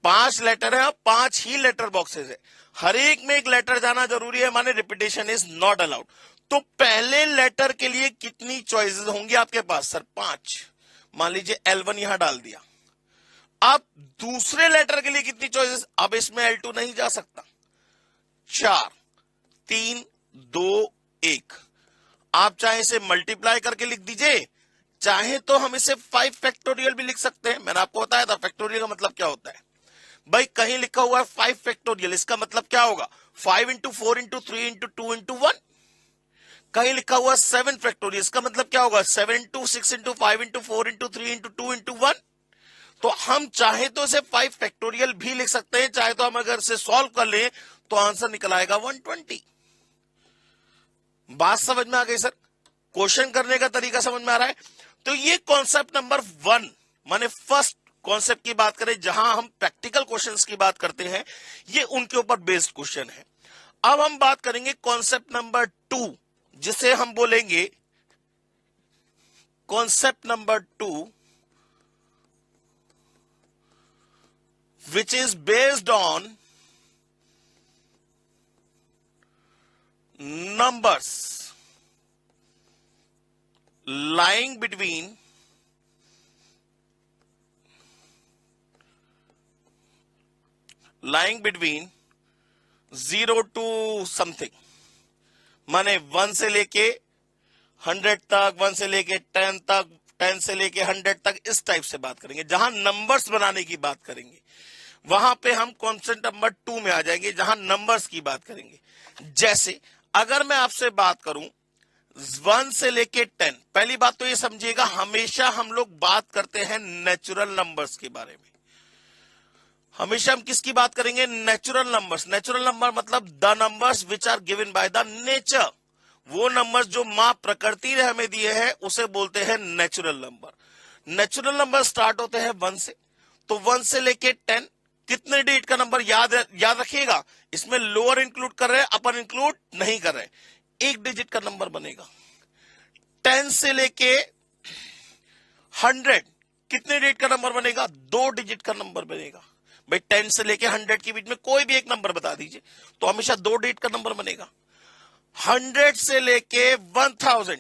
5 लेटर है और 5 ही लेटर बॉक्सेस है, हर एक में एक लेटर जाना जरूरी है, माने रिपीटेशन इज नॉट अलाउड। तो पहले लेटर के लिए कितनी चॉइसेस होंगी आपके पास? सर 5। मान लीजिए L1 यहां डाल दिया। अब दूसरे लेटर के लिए कितनी चॉइसेस? अब इसमें L2 नहीं जा सकता। 4, 3, 2, 1। आप चाहे इसे मल्टीप्लाई करके लिख दीजिए, चाहे तो हम इसे 5 फैक्टोरियल भी लिख सकते हैं। मैंने आपको बताया था फैक्टोरियल का मतलब क्या होता है। भाई कहीं लिखा हुआ है 5 फैक्टोरियल, इसका मतलब क्या होगा? 5 इंटू 4 इंटू 3 इंटू 2 इंटू 1। कहीं लिखा हुआ 7 फैक्टोरियल, इसका मतलब क्या होगा? 7 into 6 into 5 into 4 into 3 into 2 into 1। तो हम चाहे तो इसे 5 फैक्टोरियल भी लिख सकते हैं, चाहे तो हम अगर इसे सॉल्व कर लें तो आंसर निकल आएगा 120। बात समझ में आ गई सर? क्वेश्चन करने का तरीका समझ में आ रहा है? तो ये कॉन्सेप्ट नंबर 1 माने फर्स्ट कॉन्सेप्ट की बात करें, जहां हम प्रैक्टिकल क्वेश्चंस की बात करते हैं, ये उनके ऊपर बेस्ड क्वेश्चन है। अब हम बात करेंगे कॉन्सेप्ट नंबर 2, जिसे हम बोलेंगे concept number 2, which is based on numbers lying between 0 to something, माने 1 से लेके 100 तक, 1 से लेके 10 तक, 10 से लेके 100 तक, इस टाइप से बात करेंगे। जहां नंबर्स बनाने की बात करेंगे वहां पे हम कॉन्सेप्ट नंबर 2 में आ जाएंगे, जहां नंबर्स की बात करेंगे। जैसे अगर मैं आपसे बात करूं 1 से लेके 10। पहली बात तो ये समझिएगा, हमेशा हम लोग बात करते हैं नेचुरल नंबर्स के बारे में। हमेशा हम किसकी बात करेंगे? Natural numbers. नेचुरल नंबर मतलब the numbers which are given by the nature. वो नंबर्स जो मां प्रकृति ने हमें दिए हैं उसे बोलते हैं natural number. Natural number start होते हैं 1 से, तो 1 से लेके 10 कितने डिजिट का नंबर याद रखिएगा। इसमें लोअर इंक्लूड कर रहे हैं, अपर इंक्लूड नहीं कर रहे, 1 डिजिट का नंबर बनेगा। 10 से लेके 100 कितने डिजिट का नंबर बनेगा? 2 डिजिट का नंबर बनेगा। भाई 10 से लेके 100 के बीच में कोई भी एक नंबर बता दीजिए तो हमेशा 2 डिजिट का नंबर बनेगा। 100 से लेके 1000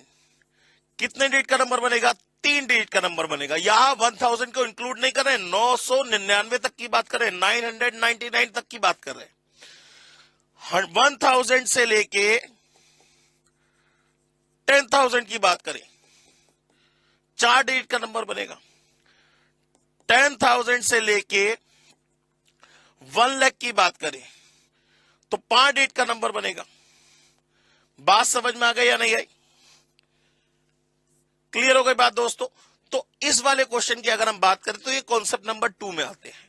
कितने डिजिट का नंबर बनेगा? 3 डिजिट का नंबर बनेगा। यहां 1000 को इंक्लूड नहीं कर रहे, 999 तक की बात कर रहे हैं, 999 तक की बात कर रहे हैं। 1000 से लेके 10,000 की बात करें, 4 डिजिट का नंबर बनेगा। 10,000 से लेके 1 लाख की बात करें तो 5 डिजिट का नंबर बनेगा। बात समझ में आ गई या नहीं आई? क्लियर हो गई बात दोस्तों? तो इस वाले क्वेश्चन की अगर हम बात करें तो ये कॉन्सेप्ट नंबर 2 में आते हैं।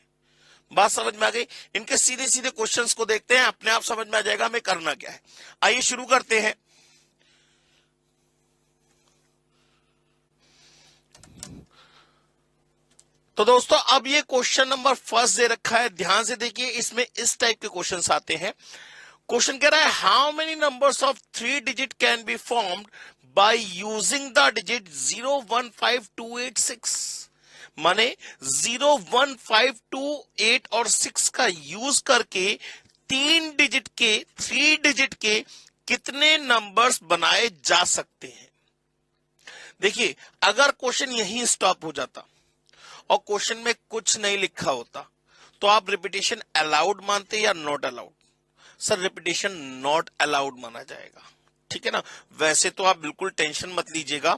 बात समझ में आ गई? इनके सीधे सीधे क्वेश्चंस को देखते हैं, अपने आप समझ में आ जाएगा हमें करना क्या है। आइए शुरू करते हैं। तो दोस्तों अब ये क्वेश्चन नंबर फर्स्ट दे रखा है, ध्यान से देखिए। इसमें इस टाइप के क्वेश्चंस आते हैं। क्वेश्चन कह रहा है how many numbers of 3 digit can be formed by using the digit 0 1 5 2 8 6। माने 0 1 5 2 8 और 6 का यूज करके 3 डिजिट के कितने नंबर्स बनाए जा सकते हैं। देखिए अगर क्वेश्चन यहीं स्टॉप हो जाता और क्वेश्चन में कुछ नहीं लिखा होता तो आप रिपीटेशन अलाउड मानते या not allowed? Sir repetition not allowed माना जाएगा, ठीक है ना। वैसे तो आप बिल्कुल टेंशन मत लीजिएगा,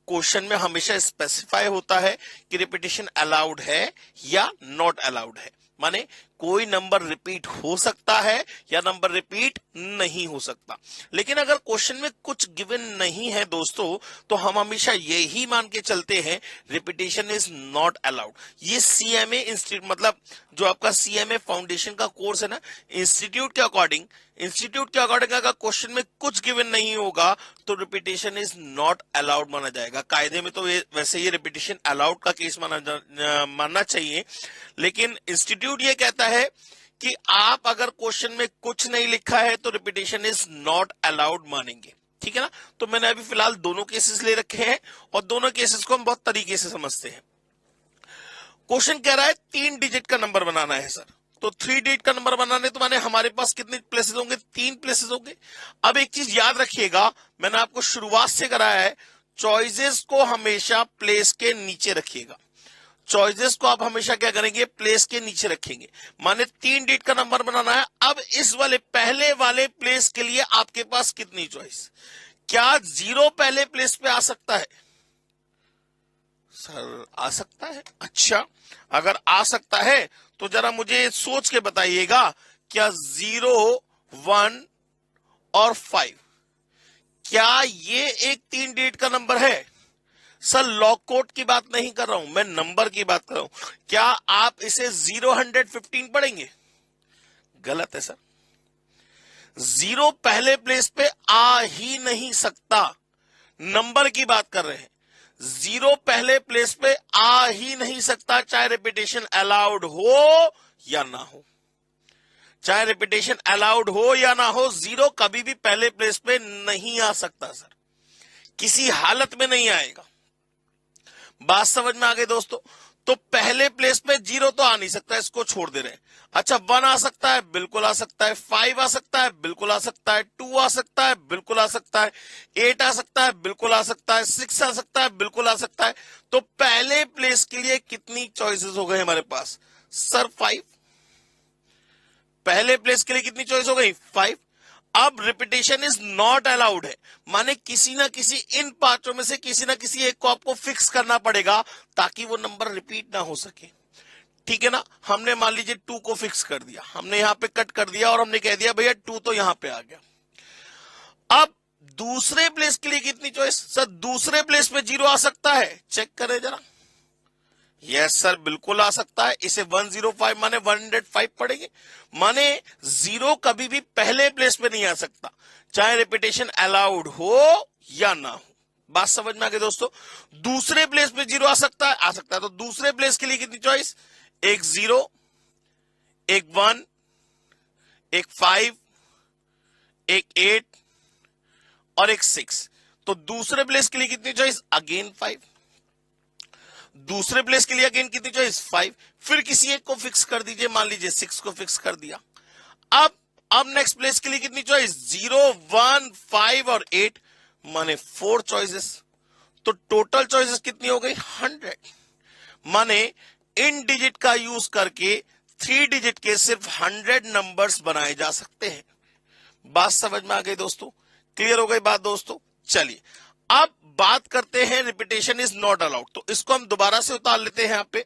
क्वेश्चन में हमेशा स्पेसिफाई होता है कि रिपीटेशन अलाउड है या नॉट अलाउड है। माने कोई नंबर रिपीट हो सकता है या नंबर रिपीट नहीं हो सकता। लेकिन अगर क्वेश्चन में कुछ गिवन नहीं है दोस्तों तो हम हमेशा यही मान के चलते हैं रिपीटेशन इज नॉट अलाउड। ये सीएमए इंस्टीट्यूट मतलब जो आपका सीएमए फाउंडेशन का कोर्स है ना, इंस्टीट्यूट के अकॉर्डिंग अगर क्वेश्चन में कुछ गिवन नहीं होगा तो रिपीटेशन इज नॉट अलाउड माना जाएगा। कायदे में तो वैसे ये रिपीटेशन अलाउड का केस मानना चाहिए, लेकिन इंस्टीट्यूट ये कहता है कि आप अगर क्वेश्चन में कुछ नहीं लिखा है तो रिपीटेशन इज नॉट अलाउड मानेंगे, ठीक है ना। तो मैंने अभी फिलहाल दोनों केसेस ले रखे हैं और दोनों केसेस को हम बहुत तरीके से समझते हैं। क्वेश्चन कह रहा है 3 डिजिट का नंबर बनाना है सर, तो 3 डिजिट का नंबर बनाने तो माने हमारे पास कितने प्लेसेस होंगे? 3 प्लेसेस होंगे। अब एक चीज याद रखिएगा, मैंने आपको शुरुआत से कराया है, चॉइसेस को हमेशा प्लेस के नीचे रखिएगा। चॉइसेस को आप हमेशा क्या करेंगे? प्लेस के नीचे रखेंगे। माने 3 डिजिट का नंबर बनाना है। अब इस वाले पहले वाले प्लेस के लिए आपके पास कितनी चॉइस? क्या 0 पहले प्लेस पे आ सकता है? सर आ सकता है। अच्छा अगर आ सकता है तो जरा मुझे सोच के बताइएगा, क्या 0 1 और 5 क्या ये एक 3 डिजिट का नंबर है? सर लॉग कोड की बात नहीं कर रहा हूं, मैं नंबर की बात कर रहा हूं। क्या आप इसे 0 115 पढ़ेंगे? गलत है सर, 0 पहले प्लेस पे आ ही नहीं सकता। नंबर की बात कर रहे हैं, 0 पहले प्लेस पे आ ही नहीं सकता, चाहे रिपीटेशन अलाउड हो या ना हो। चाहे रिपीटेशन अलाउड हो या ना हो, 0 कभी भी पहले प्लेस पे नहीं आ सकता सर, किसी हालत में नहीं आएगा। बात समझ में आ गई दोस्तों? तो पहले प्लेस पे 0 तो आ नहीं सकता, इसको छोड़ दे रहे हैं। अच्छा 1 आ सकता है, बिल्कुल आ सकता है। 5 आ सकता है, बिल्कुल आ सकता है। 2 आ सकता है, बिल्कुल आ सकता है। 8 आ सकता है, बिल्कुल आ सकता है। 6 आ सकता है, बिल्कुल आ सकता है। तो पहले प्लेस के लिए कितनी चॉइसेस हो गए हमारे पास? सर 5। पहले प्लेस के लिए कितनी चॉइस हो गई? 5। अब रिपीटेशन इज नॉट अलाउड है, माने किसी ना किसी इन पांचों में से किसी ना किसी एक को आपको फिक्स करना पड़ेगा ताकि वो नंबर रिपीट ना हो सके, ठीक है ना। हमने मान लीजिए 2 को फिक्स कर दिया, हमने यहां पे कट कर दिया और हमने कह दिया भैया 2 तो यहां पे आ गया। अब दूसरे प्लेस के लिए कितनी चॉइस? सर दूसरे प्लेस पे 0 आ सकता है, चेक करें जरा। यस सर, बिल्कुल आ सकता है। इसे 105 माने 105 पड़ेगी, माने 0 कभी भी पहले प्लेस पे नहीं आ सकता, चाहे रिपीटेशन अलाउड हो या ना हो। बात समझ में आ गई दोस्तों? दूसरे प्लेस पे 0 आ सकता है, आ सकता है। तो दूसरे प्लेस के लिए कितनी चॉइस? एक 0, एक 1, एक 5, एक 8 और एक 6। तो दूसरे प्लेस के लिए कितनी चॉइस? अगेन 5। दूसरे प्लेस के लिए अगेन कितनी चॉइस? 5। फिर किसी एक को फिक्स कर दीजिए, मान लीजिए 6 को फिक्स कर दिया। अब नेक्स्ट प्लेस के लिए कितनी चॉइस? 0, 1, 5 और 8, माने 4 चॉइसेस। तो टोटल चॉइसेस कितनी हो गई? 100। माने इन डिजिट का यूज करके 3 डिजिट के सिर्फ 100 नंबर्स बनाए जा सकते हैं। बात समझ में आ गई दोस्तों? क्लियर हो गई बात दोस्तों? चलिए अब बात करते हैं रिपीटेशन इज नॉट अलाउड। तो इसको हम दोबारा से उतार लेते हैं। यहां पे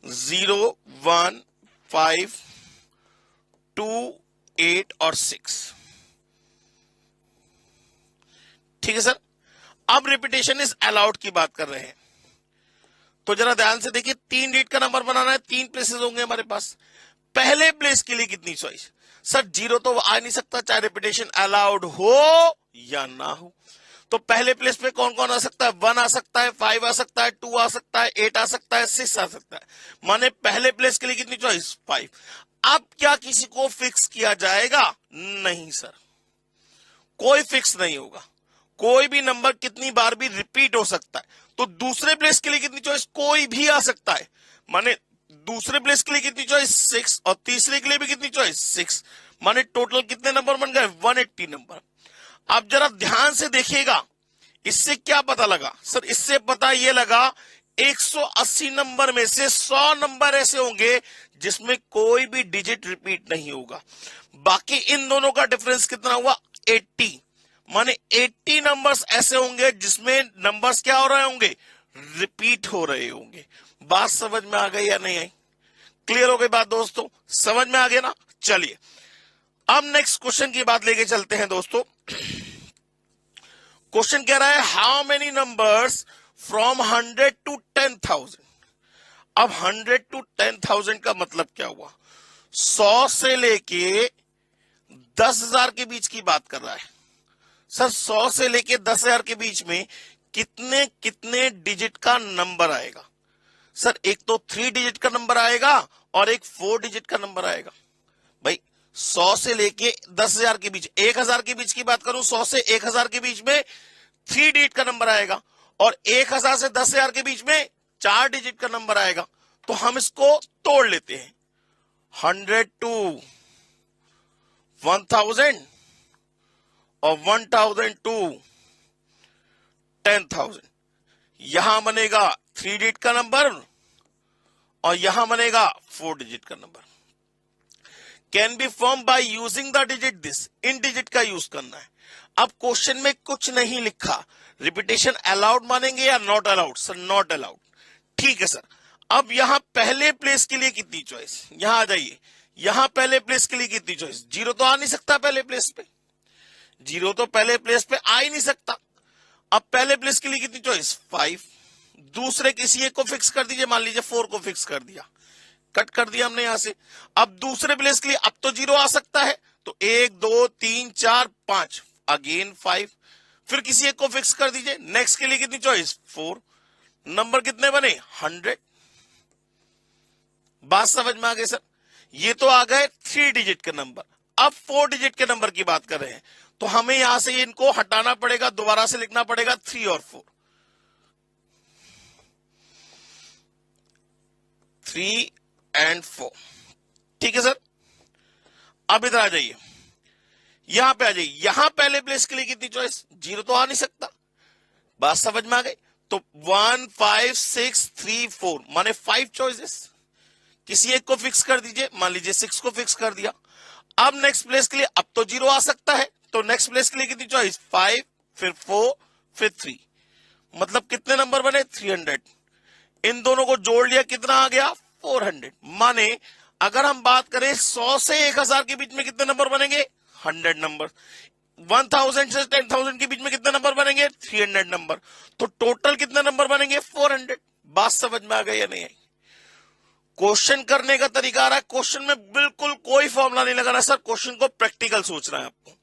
0, 1, 5, 2, 8 और 6। ठीक है सर। अब रिपीटेशन इज अलाउड की बात कर रहे हैं, तो जरा ध्यान से देखिए। 3 डिजिट का नंबर बनाना है, 3 प्लेसेस होंगे हमारे पास। पहले प्लेस के लिए कितनी चॉइस? सर 0 तो आ नहीं सकता, चाहे रिपीटेशन अलाउड हो या ना हो। तो पहले प्लेस पे कौन कौन आ सकता है? 1 आ सकता है, 5 आ सकता है, 2 आ सकता है, 8 आ सकता है, 6 आ सकता है। माने पहले प्लेस के लिए कितनी चॉइस? 5। अब क्या किसी को फिक्स किया जाएगा? नहीं सर, कोई फिक्स नहीं होगा। कोई भी नंबर कितनी बार भी रिपीट हो सकता है। तो दूसरे प्लेस के लिए कितनी चॉइस? कोई भी आ सकता है। माने दूसरे प्लेस के लिए कितनी चॉइस? 6। और तीसरे के लिए भी कितनी चॉइस? 6। माने टोटल कितने नंबर बन गए? 180 नंबर। अब जरा ध्यान से देखिएगा, इससे क्या पता लगा? सर इससे पता यह लगा 180 नंबर में से 100 नंबर ऐसे होंगे जिसमें कोई भी डिजिट रिपीट नहीं होगा। बाकी इन दोनों का डिफरेंस कितना हुआ? 80। माने 80 नंबर्स ऐसे होंगे जिसमें नंबर्स क्या हो रहे होंगे? रिपीट हो रहे होंगे। बात समझ में आ गई या नहीं आई? क्लियर हो गई बात दोस्तों? समझ में आ गया ना? चलिए अब नेक्स्ट क्वेश्चन की बात लेके चलते हैं दोस्तों। क्वेश्चन कह रहा है how many numbers from 100 to 10,000। अब 100 टू 10,000 का मतलब क्या हुआ? 100 से लेके 10,000 के बीच की बात कर रहा है। सर 100 से लेके 10,000 के बीच में कितने कितने डिजिट का नंबर आएगा? सर एक तो 3 डिजिट का नंबर आएगा और एक 4 डिजिट का नंबर आएगा। भाई 100 से लेके 10,000 के बीच, 1,000 के बीच की बात करूं, 100 से 1,000 के बीच में 3 डिजिट का नंबर आएगा और 1,000 से 10,000 के बीच में 4 डिजिट का नंबर आएगा। तो हम इसको तोड़ लेते हैं। 100 टू 1,000 और 1,000 टू 10,000। यहां बनेगा 3 डिजिट का नंबर और यहां बनेगा 4 डिजिट का number. Can be form by using the digit this. In digit का यूज करना है। अब क्वेश्चन में कुछ नहीं लिखा, रिपीटेशन अलाउड मानेंगे या not allowed? Sir not allowed. ठीक है सर। अब यहां पहले प्लेस के लिए कितनी चॉइस? यहां आ जाइए, यहां पहले प्लेस के लिए कितनी चॉइस? 0 तो आ नहीं सकता पहले प्लेस पे, 0 तो पहले प्लेस पे आ ही नहीं सकता। अब पहले प्लेस के लिए कितनी चॉइस? 5। दूसरे किसी एक को फिक्स कर दीजिए, मान लीजिए 4 को फिक्स कर दिया, कट कर दिया हमने यहां से। अब दूसरे प्लेस के लिए अब तो 0 आ सकता है, तो 1, 2, 3, 4, 5, अगेन 5। फिर किसी एक को फिक्स कर दीजिए। नेक्स्ट के लिए कितनी चॉइस? 4। नंबर कितने बने? 100। बात समझ में आ गई सर? ये तो आ गए 3 डिजिट के नंबर। अब 4 डिजिट के नंबर की बात कर रहे हैं, तो हमें यहां से इनको हटाना पड़ेगा, दोबारा से लिखना पड़ेगा 3 और 4। 3 एंड 4। ठीक है सर। अब इधर आ जाइए, यहां पे आ जाइए। यहां पहले प्लेस के लिए कितनी चॉइस? 0 तो आ नहीं सकता। बात समझ में आ गई? तो 1, 5, 6, 3, 4 माने 5 चॉइसेस। किसी एक को फिक्स कर दीजिए, मान लीजिए 6 को फिक्स कर दिया। अब नेक्स्ट प्लेस के लिए अब तो 0 आ सकता है, तो नेक्स्ट प्लेस के लिए कितनी चॉइस? 5, फिर 4, फिर 3। मतलब कितने नंबर बने? 300। इन दोनों को जोड़ लिया, कितना आ गया? 400। माने अगर हम बात करें 100 से 1,000 के बीच में कितने नंबर बनेंगे? 100 नंबर। 1000 से 10,000 के बीच में कितने नंबर बनेंगे? 300 नंबर। तो टोटल कितने नंबर बनेंगे? 400। बात समझ में आ गई या नहीं आई? क्वेश्चन करने का तरीका आ रहा है। क्वेश्चन में बिल्कुल कोई फॉर्मूला नहीं लगाना सर, क्वेश्चन को प्रैक्टिकल सोचना है आपको।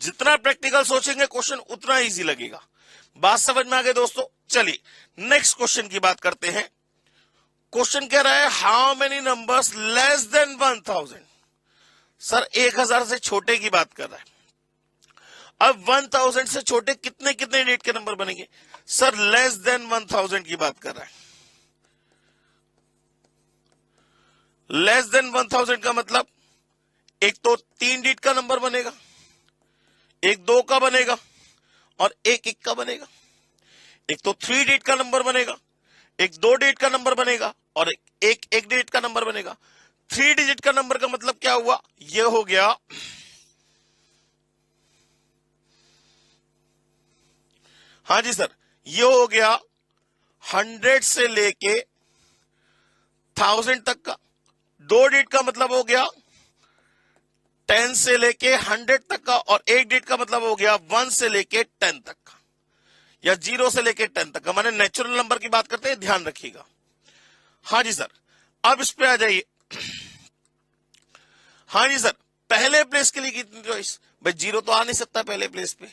जितना प्रैक्टिकल सोचेंगे क्वेश्चन उतना इजी लगेगा। बात समझ में आ गई दोस्तों? चलिए नेक्स्ट क्वेश्चन की बात करते हैं। क्वेश्चन कह रहा है how many numbers less than 1000। Sir 1000 से छोटे की बात कर रहा है। अब 1000 से छोटे कितने कितने डिजिट के नंबर बनेंगे? सर लेस देन 1000 की बात कर रहा है। लेस देन 1000 का मतलब एक तो 3 डिजिट का नंबर बनेगा, एक 2 का बनेगा और एक 1 का बनेगा। एक तो 3 डिजिट का नंबर बनेगा, एक 2 डिजिट का नंबर बनेगा और एक 1 डिजिट का नंबर बनेगा। 3 डिजिट का नंबर का मतलब क्या हुआ? ये हो गया, हाँ जी सर, ये हो गया 100 से लेके 1000 तक का। 2 डिजिट का मतलब हो गया 10 से लेके 100 तक का और 1 डिजिट का मतलब हो गया 1 से लेके 10 तक का या 0 से लेके 10 तक का। माने नेचुरल नंबर की बात करते हैं, ध्यान रखिएगा। हाँ जी सर, अब इस पे आ जाइए। हाँ जी सर, पहले प्लेस के लिए कितनी चॉइस? भाई 0 तो आ नहीं सकता पहले प्लेस पे,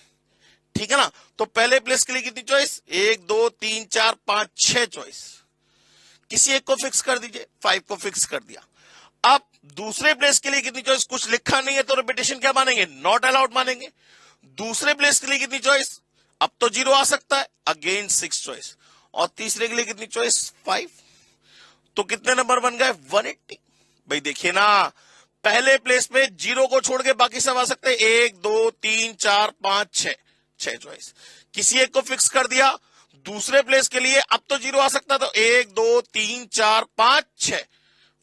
ठीक है ना? तो पहले प्लेस के लिए कितनी चॉइस? 1 2 3 4 5 6 चॉइस। किसी एक को फिक्स कर दीजिए, 5 को फिक्स कर दिया। अब दूसरे प्लेस के लिए कितनी चॉइस? कुछ लिखा नहीं है तो रिपीटेशन क्या मानेंगे? नॉट अलाउड मानेंगे। दूसरे प्लेस के लिए कितनी चॉइस? अब तो 0 आ सकता है, अगेन 6 चॉइस। और तीसरे के लिए कितनी चॉइस? 5। तो कितने नंबर बन गए? 180। भाई देखिए ना, पहले प्लेस पे 0 को छोड़ के बाकी सब आ सकते हैं। 1 2 3 4 5 6 6 चॉइस। किसी एक को फिक्स कर दिया। दूसरे प्लेस के लिए अब तो 0 आ सकता, तो 1 2 3 4 5 6।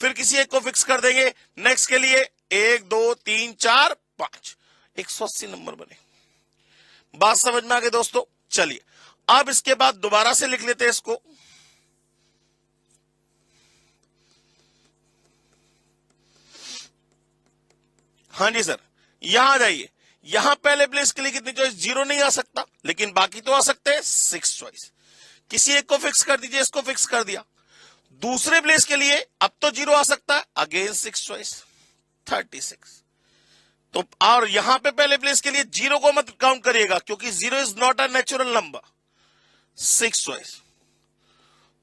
फिर किसी एक को फिक्स कर देंगे। नेक्स्ट के लिए 1 2 3 4 5, 180 नंबर बने। बात समझ में आ गई दोस्तों? चलिए अब इसके बाद दोबारा से लिख लेते हैं इसको। हाँ जी सर, यहां आ जाइए। यहां पहले प्लेस के लिए कितनी चॉइस? 0 नहीं आ सकता, लेकिन बाकी तो आ सकते हैं 6 चॉइस। किसी एक को फिक्स कर दीजिए, इसको फिक्स कर दिया। दूसरे प्लेस के लिए अब तो 0 आ सकता है, अगेन 6 चॉइस, 36। तो और यहां पे पहले प्लेस के लिए 0 को मत काउंट करिएगा क्योंकि 0 is not a natural number. 6 choice.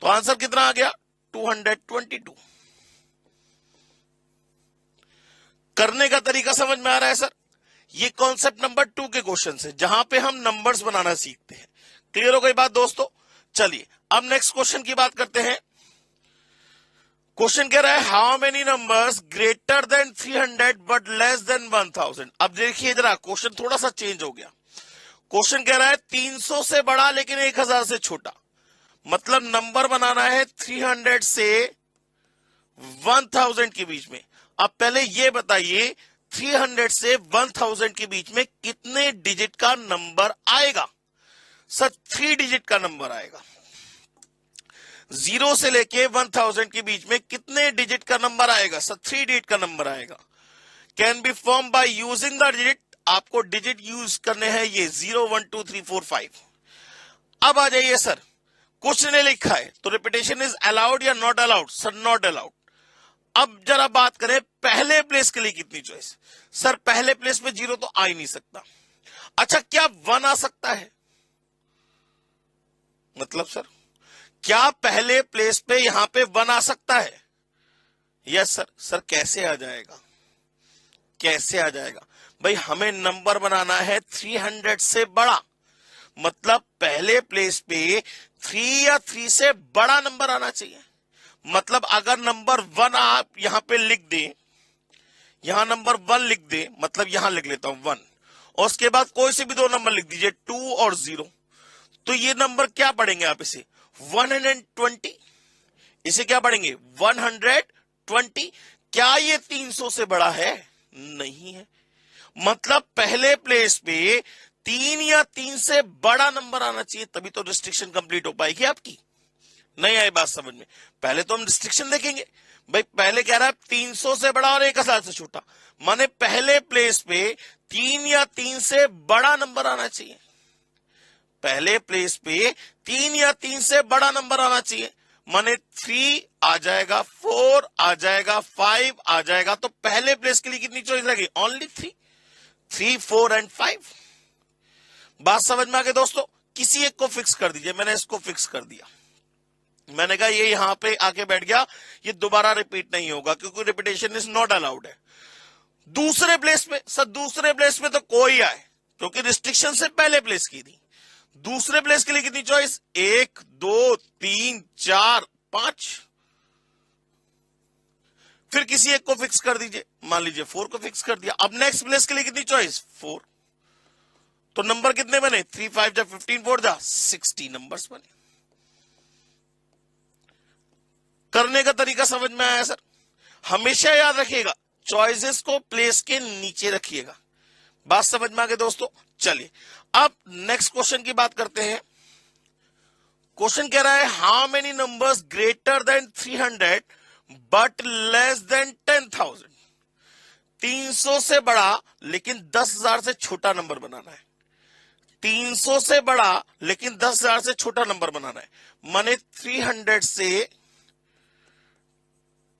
तो आंसर कितना आ गया? 222। करने का तरीका समझ में आ रहा है सर? ये कॉन्सेप्ट नंबर 2 के क्वेश्चन है जहां पे हम नंबर्स बनाना सीखते हैं। क्लियर हो गई बात दोस्तों? चलिए अब नेक्स्ट क्वेश्चन की बात करते हैं। क्वेश्चन कह रहा है how many numbers greater than 300 but less than 1000। अब देखिए जरा, क्वेश्चन थोड़ा सा चेंज हो गया। क्वेश्चन कह रहा है 300 से बड़ा लेकिन 1000 से छोटा। मतलब नंबर बनाना है 300 से 1000 के बीच में। अब पहले ये बताइए 300 से 1000 के बीच में कितने डिजिट का नंबर आएगा? सर 3 डिजिट का नंबर आएगा। 0 से लेके 1000 के बीच में कितने डिजिट का नंबर आएगा? सर 3 डिजिट का नंबर आएगा। Can be form by using the digit. आपको डिजिट यूज करने हैं ये 0 1 2 3 4 5। अब आ जाइए सर, कुछ नहीं लिखा है तो रिपीटेशन इज अलाउड या not allowed? Sir not allowed. अब जरा बात करें पहले प्लेस के लिए कितनी चॉइस? सर पहले प्लेस में 0 तो आ ही नहीं सकता। अच्छा क्या 1 आ सकता है? मतलब सर क्या पहले प्लेस पे यहां पे 1 आ सकता है? Yes sir. सर कैसे आ जाएगा? कैसे आ जाएगा? भाई हमें नंबर बनाना है 300 से बड़ा। मतलब पहले प्लेस पे 3 या 3 से बड़ा नंबर आना चाहिए। मतलब अगर नंबर 1 आप यहां पे लिख दें, यहां नंबर 1 लिख दे, मतलब यहां लिख लेता हूं 1 और उसके बाद कोई से भी 2 नंबर लिख दीजिए 2 और 0। तो ये नंबर क्या पढ़ेंगे आप? इसे 120। इसे क्या पढ़ेंगे? 120। क्या ये 300 से बड़ा है? नहीं है। मतलब पहले प्लेस पे 3 या 3 से बड़ा नंबर आना चाहिए, तभी तो रिस्ट्रिक्शन कंप्लीट हो पाएगी आपकी। नहीं आई बात समझ में? पहले तो हम रिस्ट्रिक्शन देखेंगे। भाई पहले कह रहा है 300 से बड़ा और 1000 से छोटा, माने पहले प्लेस पे 3 या 3 से बड़ा नंबर आना चाहिए। पहले प्लेस पे 3 या 3 से बड़ा नंबर आना चाहिए, माने 3 आ जाएगा, 4 आ जाएगा, 5 आ जाएगा। तो पहले प्लेस के लिए कितनी चॉइस रहेगी? Only 3, 3, 4 and 5। बात समझ में आ गई दोस्तों? किसी एक को फिक्स कर दीजिए। मैंने इसको फिक्स कर दिया। मैंने कहा ये यहां पे आके बैठ गया, ये दोबारा रिपीट नहीं होगा क्योंकि रिपीटेशन इज नॉट अलाउड है। दूसरे प्लेस पे सर, दूसरे प्लेस पे तो कोई आए क्योंकि रिस्ट्रिक्शन से पहले प्लेस की थी। दूसरे प्लेस के लिए कितनी चॉइस? 1, 2, 3, 4, 5। फिर किसी एक को फिक्स कर दीजिए, मान लीजिए 4 को फिक्स कर दिया। अब नेक्स्ट प्लेस के लिए कितनी चॉइस? 4। तो नंबर कितने बने? 3, 5 जा 15, 4 जा 60 नंबर्स बने। करने का तरीका समझ में आया सर? हमेशा याद रखिएगा, चॉइसेस को प्लेस के नीचे रखिएगा। बात समझ में आ गई दोस्तों? चलिए अब नेक्स्ट क्वेश्चन की बात करते हैं। क्वेश्चन कह रहा है how many numbers greater than 300 but less than 10,000। 300 से बड़ा लेकिन 10,000 से छोटा नंबर बनाना है। 300 से बड़ा लेकिन 10,000 से छोटा नंबर बनाना है, माने 300 से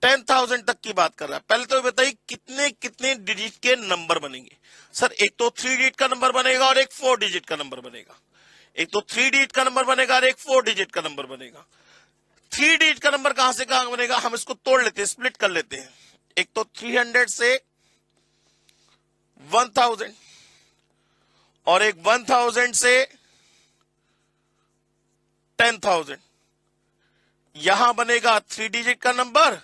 10,000 तक की बात कर रहा है। पहले तो बताइए कितने कितने डिजिट के नंबर बनेंगे? सर एक तो 3 डिजिट का नंबर बनेगा और एक 4 डिजिट का नंबर बनेगा। एक तो 3 डिजिट का नंबर बनेगा और एक 4 डिजिट का नंबर बनेगा। 3 डिजिट का नंबर कहां से कहां बनेगा? हम इसको तोड़ लेते हैं, स्प्लिट कर लेते हैं। एक तो 300 से 1000 और एक 1000 से 10,000। यहां बनेगा 3 डिजिट का नंबर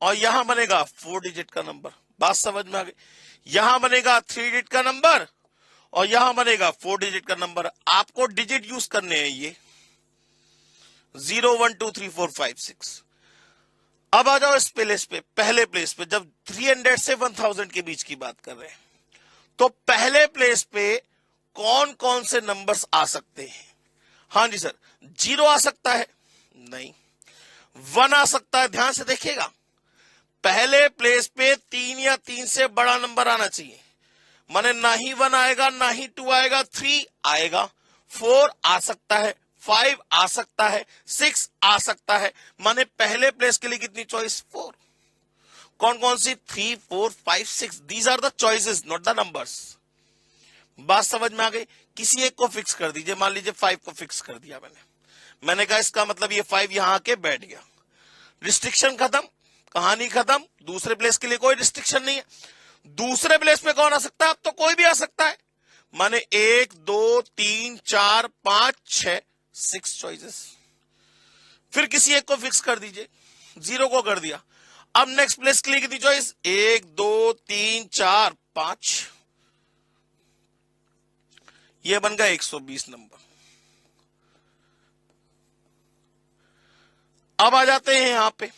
और यहां बनेगा 4 डिजिट का नंबर। बात समझ में आ गई? यहां बनेगा 3 डिजिट का नंबर और यहां बनेगा 4 डिजिट का नंबर। आपको डिजिट यूज करने हैं ये 0, 1, 2, 3, 4, 5, 6। अब आ जाओ इस प्लेस पे, पहले प्लेस पे। जब 300 से 1000 के बीच की बात कर रहे हैं तो पहले प्लेस पे कौन कौन से नंबर्स आ सकते हैं? हाँ जी सर, 0 आ सकता है, नहीं। 1 आ सकता है, ध्यान से देखिएगा। पहले प्लेस पे 3 या 3 से बड़ा नंबर आना चाहिए, माने ना ही 1 आएगा ना ही 2 आएगा, 3 आएगा। 4 आ सकता है, 5 आ सकता है, 6 आ सकता है, माने पहले प्लेस के लिए कितनी चॉइस? 4। कौन कौन सी? 3, 4, 5, 6। These are the choices, not the numbers. बात समझ में आ गई? किसी एक को फिक्स कर दीजिए, मान लीजिए 5 को फिक्स कर दिया मैंने कहा इसका मतलब ये 5 यहां आके बैठ गया। रिस्ट्रिक्शन खत्म, कहानी खत्म। दूसरे प्लेस के लिए कोई रिस्ट्रिक्शन नहीं है। दूसरे प्लेस पे कौन आ सकता है? अब तो कोई भी आ सकता है, माने 1, 2, 3, 4, 5, 6, 6 चॉइसेस। फिर किसी एक को फिक्स कर दीजिए, 0 को कर दिया। अब नेक्स्ट प्लेस के लिए कितनी चॉइस? 1, 2, 3, 4, 5। ये बन गया 120 नंबर। अब आ जाते हैं यहां पे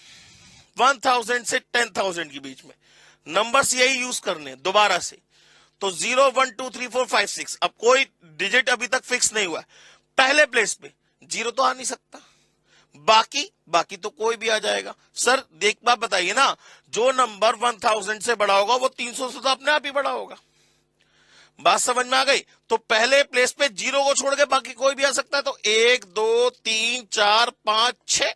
1000 से 10,000 के बीच में नंबर्स यही यूज करने दोबारा से। तो 0, 1, 2, 3, 4, 5, 6। अब कोई डिजिट अभी तक फिक्स नहीं हुआ है। पहले प्लेस पे 0 तो आ नहीं सकता, बाकी तो कोई भी आ जाएगा। सर देख बात बताइए ना, जो नंबर 1000 से बड़ा होगा वो 300 से तो अपने आप ही बड़ा होगा। बात समझ में आ गई? तो पहले प्लेस पे 0 को छोड़ के बाकी कोई भी आ सकता है। तो 1, 2, 3, 4, 5, 6।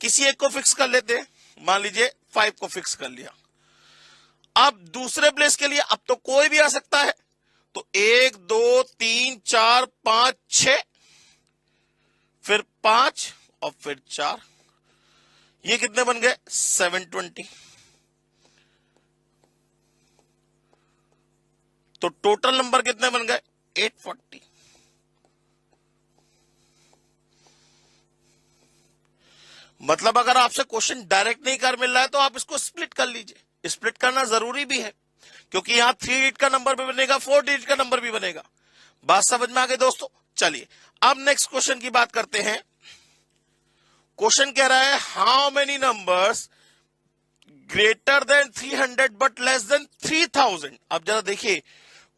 किसी एक को फिक्स कर लेते हैं, मान लीजिए 5 को फिक्स कर लिया। अब दूसरे प्लेस के लिए अब तो कोई भी आ सकता है। तो 1, 2, 3, 4, 5, 6, फिर 5 और फिर 4। ये कितने बन गए? 720। तो टोटल नंबर कितने बन गए? 840। मतलब अगर आपसे क्वेश्चन डायरेक्ट नहीं कर मिल रहा है तो आप इसको स्प्लिट कर लीजिए। स्प्लिट करना जरूरी भी है क्योंकि यहां 3 डिजिट का नंबर भी बनेगा, 4 डिजिट का नंबर भी बनेगा। बात समझ में आ गई दोस्तों? चलिए अब नेक्स्ट क्वेश्चन की बात करते हैं। क्वेश्चन कह रहा है how many numbers greater than 300 but less than 3000। अब जरा देखिए,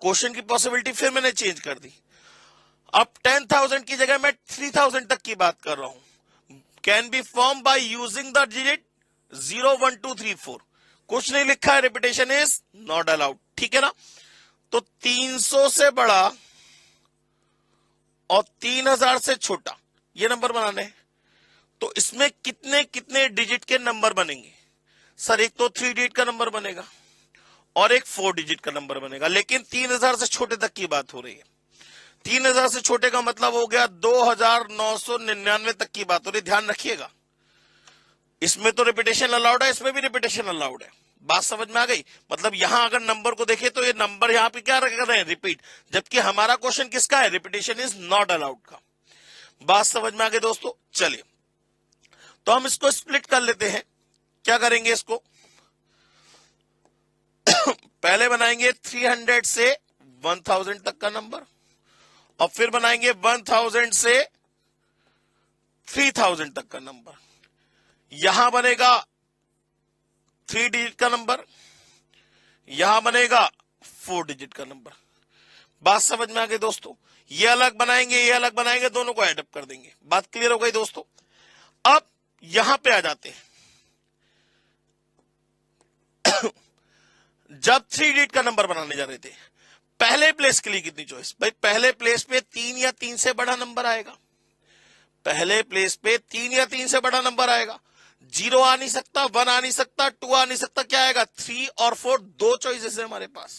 क्वेश्चन की पॉसिबिलिटी फिर मैंने चेंज कर दी। अब 10,000 की जगह मैं 3000 तक की बात कर रहा हूं। Can be form by using the digit 0, 1, 2, 3, 4। कुछ नहीं लिखा है, रिपीटेशन इज नॉट अलाउड, ठीक है ना। तो 300 से बड़ा और 3000 से छोटा ये नंबर बनाने हैं। तो इसमें कितने कितने डिजिट के नंबर बनेंगे? सर एक तो 3 डिजिट का नंबर बनेगा और एक 4 डिजिट का नंबर बनेगा, लेकिन 3000 से छोटे तक की बात हो रही है। 3000 से छोटे का मतलब हो गया 2999 तक की बात हो रही है, ध्यान रखिएगा। इसमें तो रिपीटेशन अलाउड है, इसमें भी रिपीटेशन अलाउड है। बात समझ में आ गई? मतलब यहां अगर नंबर को देखें तो ये नंबर यहां पे क्या कर रहे हैं, रिपीट, जबकि हमारा क्वेश्चन किसका है, रिपीटेशन इज नॉट अलाउड का। बात समझ में आ गई दोस्तों? चलिए तो हम इसको स्प्लिट कर लेते हैं। क्या करेंगे इसको? पहले बनाएंगे 300 से 1000 तक का नंबर, और फिर बनाएंगे 1000 से 3000 तक का नंबर। यहां बनेगा 3 डिजिट का नंबर, यहां बनेगा 4 डिजिट का नंबर। बात समझ में आ गई दोस्तों? ये अलग बनाएंगे, ये अलग बनाएंगे, दोनों को एडअप कर देंगे। बात क्लियर हो गई दोस्तों? अब यहां पे आ जाते हैं। जब 3 डिजिट का नंबर बनाने जा रहे थे, पहले प्लेस के लिए कितनी चॉइस? भाई पहले प्लेस पे 3 या 3 से बड़ा नंबर आएगा। पहले प्लेस पे 3 या 3 से बड़ा नंबर आएगा। 0 आ नहीं सकता, 1 आ नहीं सकता, 2 आ नहीं सकता, क्या आएगा? 3 और 4, दो चॉइसेस है हमारे पास।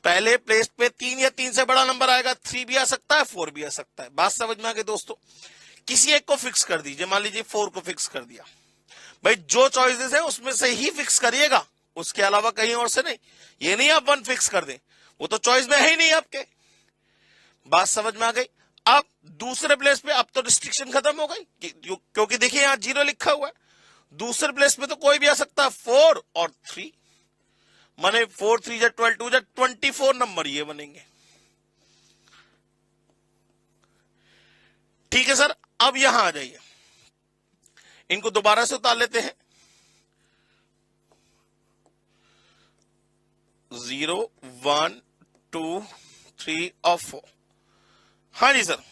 पहले प्लेस पे 3 या 3 से बड़ा नंबर आएगा, 3 भी आ सकता है, 4 भी आ सकता है। बात समझ में आ गई दोस्तों? किसी एक को फिक्स कर दीजिए, मान लीजिए 4 को फिक्स कर दिया। भाई जो चॉइसेस है उसमें से ही फिक्स करिएगा, उसके अलावा कहीं और से नहीं। ये नहीं आप 1 फिक्स कर दें, वो तो चॉइस में है ही नहीं आपके। बात समझ में आ गई? अब दूसरे प्लेस पे अब तो रिस्ट्रिक्शन खत्म हो गई, क्योंकि देखिए यहां 0 लिखा हुआ है। दूसरे प्लेस पे तो कोई भी आ सकता है, 4 और 3, माने 4 3 12 2 24 नंबर ये बनेंगे। ठीक है सर, अब यहां आ जाइए, इनको दोबारा से उतार लेते हैं। 0 1 2 3 और 4। हाँ जी सर,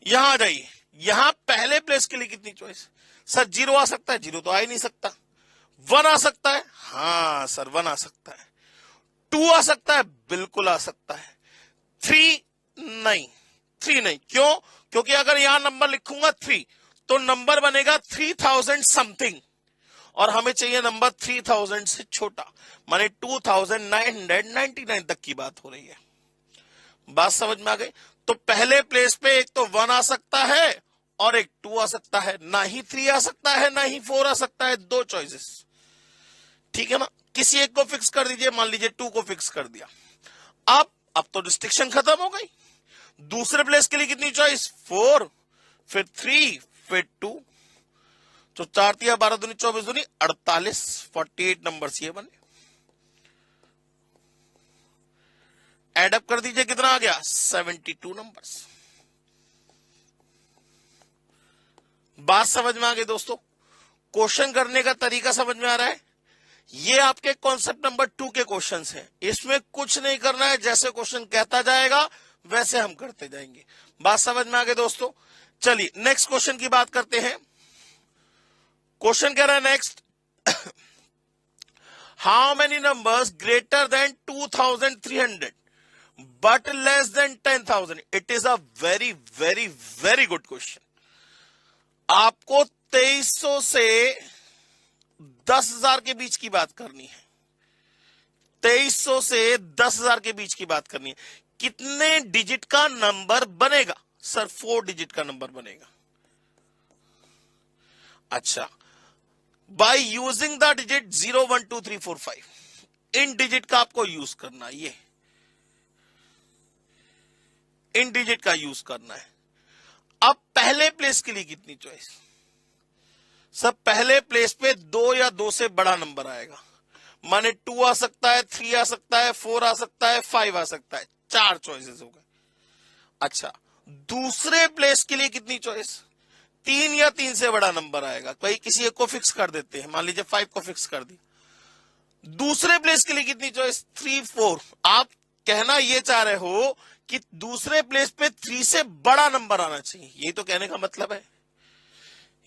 यहां आ जाइए। यहां पहले प्लेस के लिए कितनी चॉइस? सर 0 आ सकता है, 0 तो आ ही नहीं सकता। 1 आ सकता है, हाँ सर 1 आ सकता है। 2 आ सकता है, बिल्कुल आ सकता है। 3 नहीं, 3 नहीं। क्यों? क्योंकि अगर यहां नंबर लिखूंगा 3 तो नंबर बनेगा 3000 समथिंग, और हमें चाहिए नंबर 3000 से छोटा, माने 2999 तक की बात हो रही है। बात समझ में आ गई? तो पहले प्लेस पे एक तो 1 आ सकता है और एक 2 आ सकता है, ना ही 3 आ सकता है, ना ही 4 आ सकता है, दो चॉइसेस। ठीक है ना? किसी एक को फिक्स कर दीजिए, मान लीजिए 2 को फिक्स कर दिया। अब तो रिस्ट्रिक्शन खत्म हो गई। दूसरे प्लेस के लिए कितनी चॉइस? 4, फिर 3, फिर 2। तो 4 3 12 दूनी 24 दूनी 48, 48 नंबर्स ये बने। एडअप कर दीजिए, कितना आ गया? 72 नंबर्स। बात समझ में आ गई दोस्तों? क्वेश्चन करने का तरीका समझ में आ रहा है? ये आपके कॉन्सेप्ट नंबर 2 के क्वेश्चंस हैं। इसमें कुछ नहीं करना है, जैसे क्वेश्चन कहता जाएगा वैसे हम करते जाएंगे। बात समझ में आ गई दोस्तों? चलिए नेक्स्ट क्वेश्चन की बात करते हैं। क्वेश्चन कह रहा है next, how many numbers greater than 2300 but less than 10,000? It is a very very very good question. आपको 2300 से 10,000 के बीच की बात करनी है। 2300 से 10,000 के बीच की बात करनी है। कितने डिजिट का नंबर बनेगा? सर 4 डिजिट का नंबर बनेगा। अच्छा, bye using the digit 0 1 2 3 4 5, in digit का आपको यूज करना है। ये इन डिजिट का यूज करना है। अब पहले प्लेस के लिए कितनी चॉइस? सब पहले प्लेस पे 2 या 2 से बड़ा नंबर आएगा, माने 2 आ सकता है, 3 आ सकता है, 4 आ सकता है, 5 आ सकता है। 4 चॉइसेस हो गए। अच्छा, दूसरे प्लेस के लिए कितनी चॉइस? 3 या 3 से बड़ा नंबर आएगा। कोई किसी एक को फिक्स कर देते हैं, मान लीजिए 5 को फिक्स कर दिया। दूसरे प्लेस के लिए कितनी चॉइस? 3 4। आप कहना ये चाह रहे हो कि दूसरे प्लेस पे 3 से बड़ा नंबर आना चाहिए, यही तो कहने का मतलब है।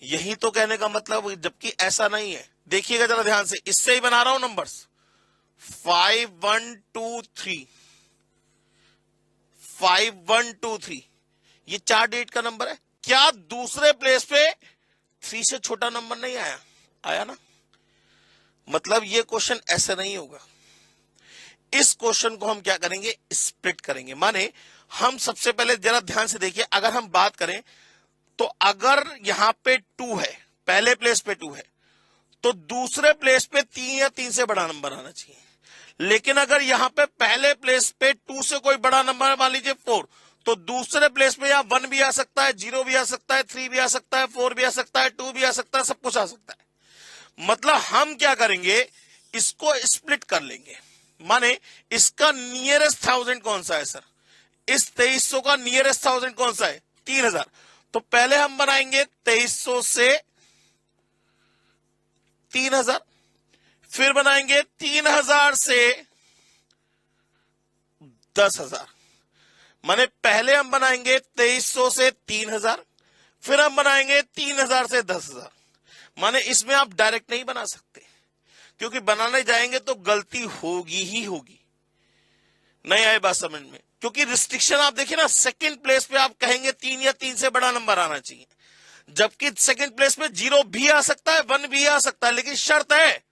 यही तो कहने का मतलब, जबकि ऐसा नहीं है। देखिएगा जरा ध्यान से, इससे ही बना रहा हूं नंबर्स। 5123 5123 ये 4 डिजिट का नंबर है। क्या दूसरे प्लेस पे 3 से छोटा नंबर नहीं आया? आया ना। मतलब ये क्वेश्चन ऐसे नहीं होगा। इस क्वेश्चन को हम क्या करेंगे, स्प्लिट करेंगे। माने हम सबसे पहले जरा ध्यान से देखिए, अगर हम बात करें तो अगर यहां पे 2 है, पहले प्लेस पे 2 है, तो दूसरे प्लेस पे 3 या 3 से बड़ा नंबर आना चाहिए। लेकिन अगर यहां पे पहले प्लेस पे 2 से कोई बड़ा नंबर, मान लीजिए 4, तो दूसरे प्लेस पे यहां 1 भी आ सकता है, 0 भी आ सकता है, 3 भी आ सकता है, 4 भी आ सकता है, 2 भी आ सकता है, सब कुछ आ सकता है। मतलब हम क्या करेंगे, इसको स्प्लिट कर लेंगे। माने इसका नियरेस्ट 1000 कौन सा है सर? इस 2300 का नियरेस्ट 1000 कौन सा है? 3000। तो पहले हम बनाएंगे 2300 से 3000, फिर बनाएंगे 3000 से 10,000। माने पहले हम बनाएंगे 2300 से 3000, फिर हम बनाएंगे 3000 से 10,000। माने इसमें आप डायरेक्ट नहीं बना सकते, क्योंकि बनाने जाएंगे तो गलती होगी ही होगी। नहीं आए बात समझ में? क्योंकि रिस्ट्रिक्शन आप देखिए ना, सेकंड प्लेस पे आप कहेंगे 3 या 3 से बड़ा नंबर आना चाहिए, जबकि सेकंड प्लेस पे 0 भी आ सकता है, 1 भी आ सकता है, लेकिन शर्त है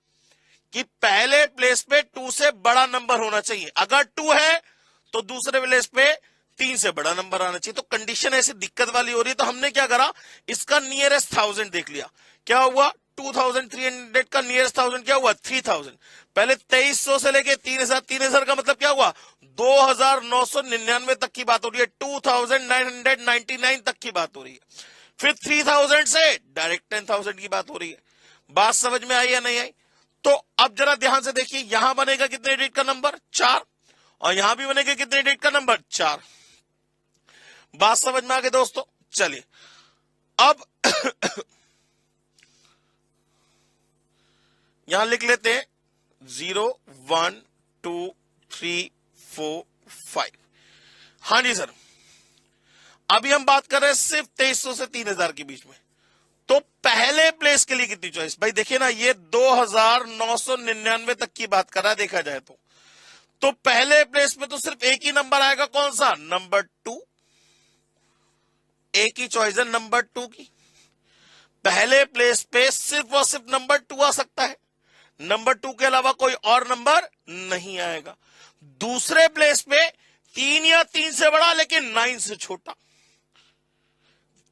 कि पहले प्लेस पे 2 से बड़ा नंबर होना चाहिए। अगर 2 है तो दूसरे प्लेस पे 3 से बड़ा नंबर आना चाहिए। तो कंडीशन ऐसी दिक्कत वाली हो रही है, तो हमने क्या करा, इसका नियरेस्ट 1000 देख लिया। क्या हुआ, 2300 का नियरेस्ट 1000 क्या हुआ, 3000। पहले 2300 से लेके 3000, 3000 का मतलब क्या हुआ, 2999 तक की बात हो रही है, 2999 तक की बात हो रही है। फिर 3000 से डायरेक्ट 10,000 की बात हो रही है। बात समझ में आई या नहीं आई? तो अब जरा ध्यान से देखिए, यहां बनेगा कितने डिजिट का नंबर, 4, और यहां भी बनेगा कितने डिजिट का नंबर, 4। बात समझ में आ गई दोस्तों? चलिए अब यहां लिख लेते हैं 0 1 2 3 4 5। हाँ जी सर, अभी हम बात कर रहे हैं सिर्फ 2300 से 3000 के बीच में। तो पहले प्लेस के लिए कितनी चॉइस? भाई देखिए ना, ये 2999 तक की बात कर रहा है देखा जाए तो पहले प्लेस में तो सिर्फ एक ही नंबर आएगा, कौन सा, नंबर 2। एक ही चॉइस है नंबर 2 की। पहले प्लेस पे सिर्फ और सिर्फ नंबर 2 आ सकता है, नंबर 2 के अलावा कोई और नंबर नहीं आएगा। दूसरे प्लेस पे 3 या 3 से बड़ा लेकिन 9 से छोटा,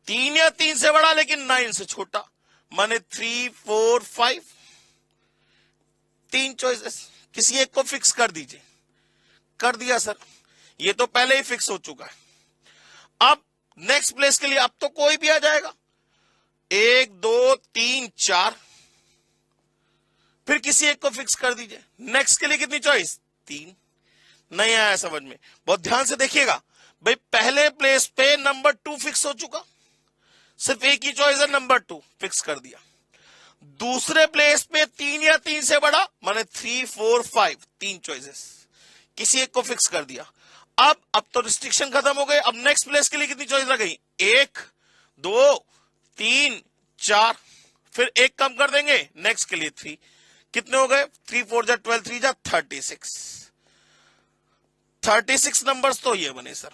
3 या 3 से बड़ा लेकिन 9 से छोटा, माने 3 4 5, 3 चॉइसेस, किसी एक को फिक्स कर दीजिए। कर दिया सर, ये तो पहले ही फिक्स हो चुका है। अब नेक्स्ट प्लेस के लिए अब तो कोई भी आ जाएगा, 1 2 3 4, फिर किसी एक को फिक्स कर दीजिए। नेक्स्ट के लिए कितनी चॉइस, 3। नहीं आया समझ में? बहुत ध्यान से देखिएगा भाई, पहले प्लेस पे नंबर 2 फिक्स हो चुका, सिर्फ एक ही चॉइस है नंबर 2, फिक्स कर दिया। दूसरे प्लेस पे 3 या 3 से बड़ा, माने 3 4 5, 3 चॉइसेस, किसी एक को फिक्स कर दिया। अब तो रिस्ट्रिक्शन खत्म हो गए। अब नेक्स्ट प्लेस के लिए कितनी चॉइस रह गई, 1 2 3 4, फिर एक कम कर देंगे, नेक्स्ट के लिए 3। कितने हो गए, 3 4 जा 12, 3 जा 36। 36 नंबर्स तो ये बने सर।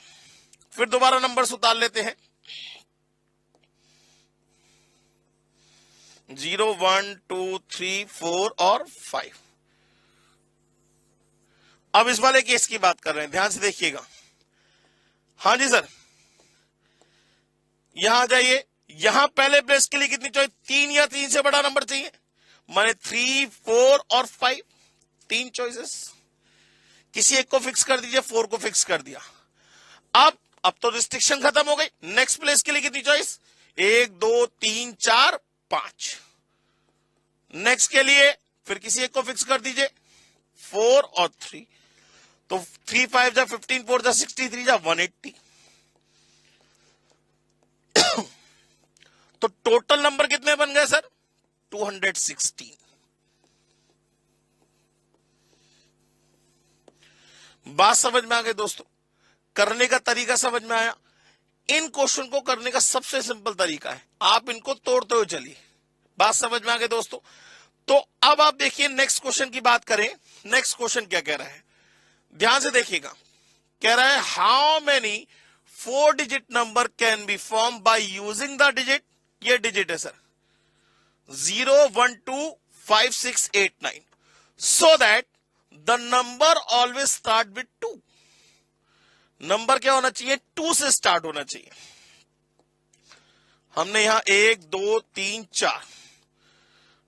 फिर दोबारा नंबर्स उतार लेते हैं, 0 1 2 3 4 और 5। अब इस वाले केस की बात कर रहे हैं, ध्यान से देखिएगा। हाँ जी सर, यहां जाइए, यहां पहले प्लेस के लिए कितनी चॉइस, 3 या 3 से बड़ा नंबर चाहिए, माने 3 4 और 5, 3 चॉइसेस, किसी एक को फिक्स कर दीजिए, 4 को फिक्स कर दिया। अब तो रिस्ट्रिक्शन खत्म हो गई। नेक्स्ट प्लेस के लिए कितनी चॉइस, 1 2 3 4 5। नेक्स्ट के लिए फिर किसी एक को फिक्स कर दीजिए, 4 और 3। तो 3 5 जा 15, 4 जा 63 जा 180। तो टोटल नंबर कितने बन गए सर, 216। बात समझ में आ गई दोस्तों? करने का तरीका समझ में आया? इन क्वेश्चन को करने का सबसे सिंपल तरीका है, आप इनको तोड़ते हुए चलिए। बात समझ में आ गई दोस्तों? तो अब आप देखिए नेक्स्ट क्वेश्चन की बात करें। नेक्स्ट क्वेश्चन क्या कह रहा है, ध्यान से देखिएगा। कह रहा है how many 4 digit number can be form by using the digit, ये डिजिट है sir 0 1 2 5 6 8 9, so that the number always start with 2। Number क्या होना चाहिए, 2 से स्टार्ट होना चाहिए। हमने यहां 1 2 3 4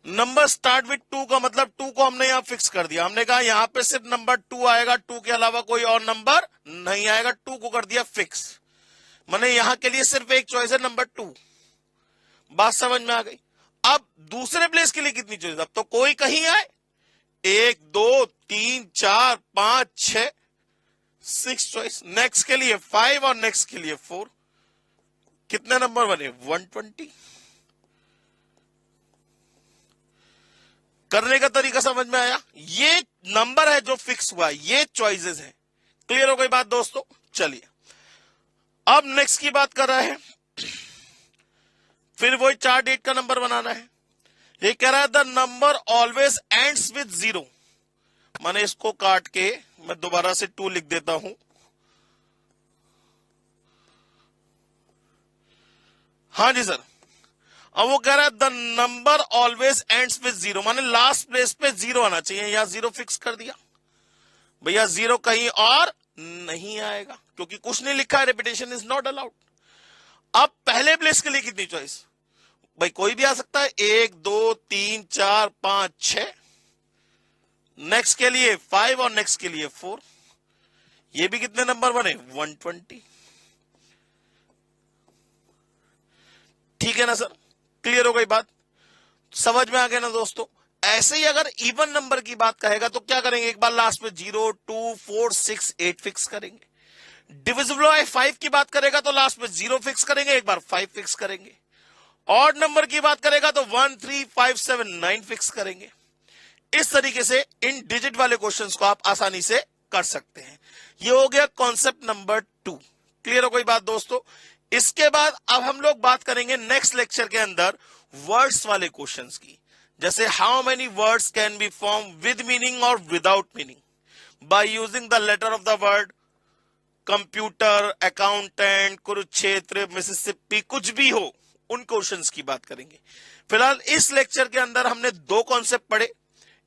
नंबर स्टार्ट विथ 2 का मतलब 2 को हमने यहां फिक्स कर दिया। हमने कहा यहां पे सिर्फ नंबर 2 आएगा, 2 के अलावा कोई और नंबर नहीं आएगा। 2 को कर दिया फिक्स, मैंने यहां के लिए सिर्फ एक चॉइस है नंबर 2। बात समझ में आ गई। अब दूसरे प्लेस के लिए कितनी चॉइस, अब तो कोई कहीं आए, 1 2 3 4 5 6 6 चॉइस। नेक्स्ट के लिए 5 और नेक्स्ट के लिए 4, कितने नंबर बने 120। करने का तरीका समझ में आया। ये नंबर है जो फिक्स हुआ, ये चॉइसेस है। क्लियर हो गई बात दोस्तों। चलिए अब नेक्स्ट की बात कर रहा है, फिर वही 4 डिजिट का नंबर बनाना है। ये कह रहा है the number always ends with 0। मैंने इसको काट के मैं दोबारा से 2 लिख देता हूं। हाँ जी सर, अब वो कह रहा है the number always ends with 0, माने लास्ट प्लेस पे 0 आना चाहिए। यहां 0 फिक्स कर दिया भैया, 0 कहीं और नहीं आएगा क्योंकि कुछ नहीं लिखा है, रिपीटेशन इज नॉट अलाउड। अब पहले प्लेस के लिए कितनी चॉइस, भाई कोई भी आ सकता है, 1 2 3 4 5 6, नेक्स्ट के लिए 5 और नेक्स्ट के लिए 4, ये भी कितने नंबर बने 120। ठीक है ना सर, क्लियर हो गई बात, समझ में आ गया ना दोस्तों। ऐसे ही अगर इवन नंबर की बात कहेगा तो क्या करेंगे, एक बार लास्ट में 0 2 4 6 8 फिक्स करेंगे। डिविजिबल बाय 5 की बात करेगा तो लास्ट में 0 फिक्स करेंगे, एक बार 5 फिक्स करेंगे। ऑड नंबर की बात करेगा तो 1 3 5 7 9 फिक्स करेंगे। इस तरीके से इन डिजिट वाले क्वेश्चंस को आप आसानी से कर सकते हैं। ये हो गया कॉन्सेप्ट नंबर 2। क्लियर हो गई बात दोस्तों। इसके बाद अब हम लोग बात करेंगे नेक्स्ट लेक्चर के अंदर वर्ड्स वाले क्वेश्चंस की, जैसे how many words can be form with meaning और without meaning by using the letter of the word. Computer, accountant, Kurukshetra, Mississippi, कुछ भी हो उन क्वेश्चंस की बात करेंगे। फिलहाल इस लेक्चर के अंदर हमने 2 कॉन्सेप्ट पढ़े,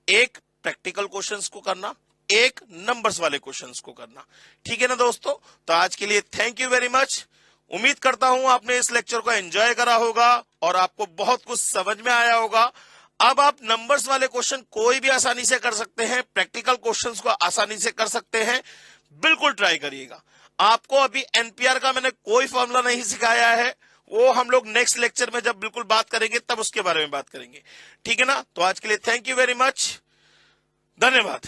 एक प्रैक्टिकल क्वेश्चंस को करना, एक नंबर्स वाले क्वेश्चंस को करना। ठीक है ना दोस्तों, तो आज के लिए थैंक यू वेरी मच। उम्मीद करता हूं आपने इस लेक्चर को एंजॉय करा होगा और आपको बहुत कुछ समझ में आया होगा। अब आप नंबर्स वाले क्वेश्चन कोई भी आसानी से कर सकते हैं, प्रैक्टिकल क्वेश्चंस को आसानी से कर सकते हैं। बिल्कुल ट्राई करिएगा। आपको अभी एनपीआर का मैंने कोई फॉर्मूला नहीं सिखाया है, वो हम लोग नेक्स्ट लेक्चर में जब बिल्कुल बात करेंगे तब उसके बारे में बात करेंगे। ठीक है ना, तो आज के लिए थैंक यू वेरी मच, धन्यवाद।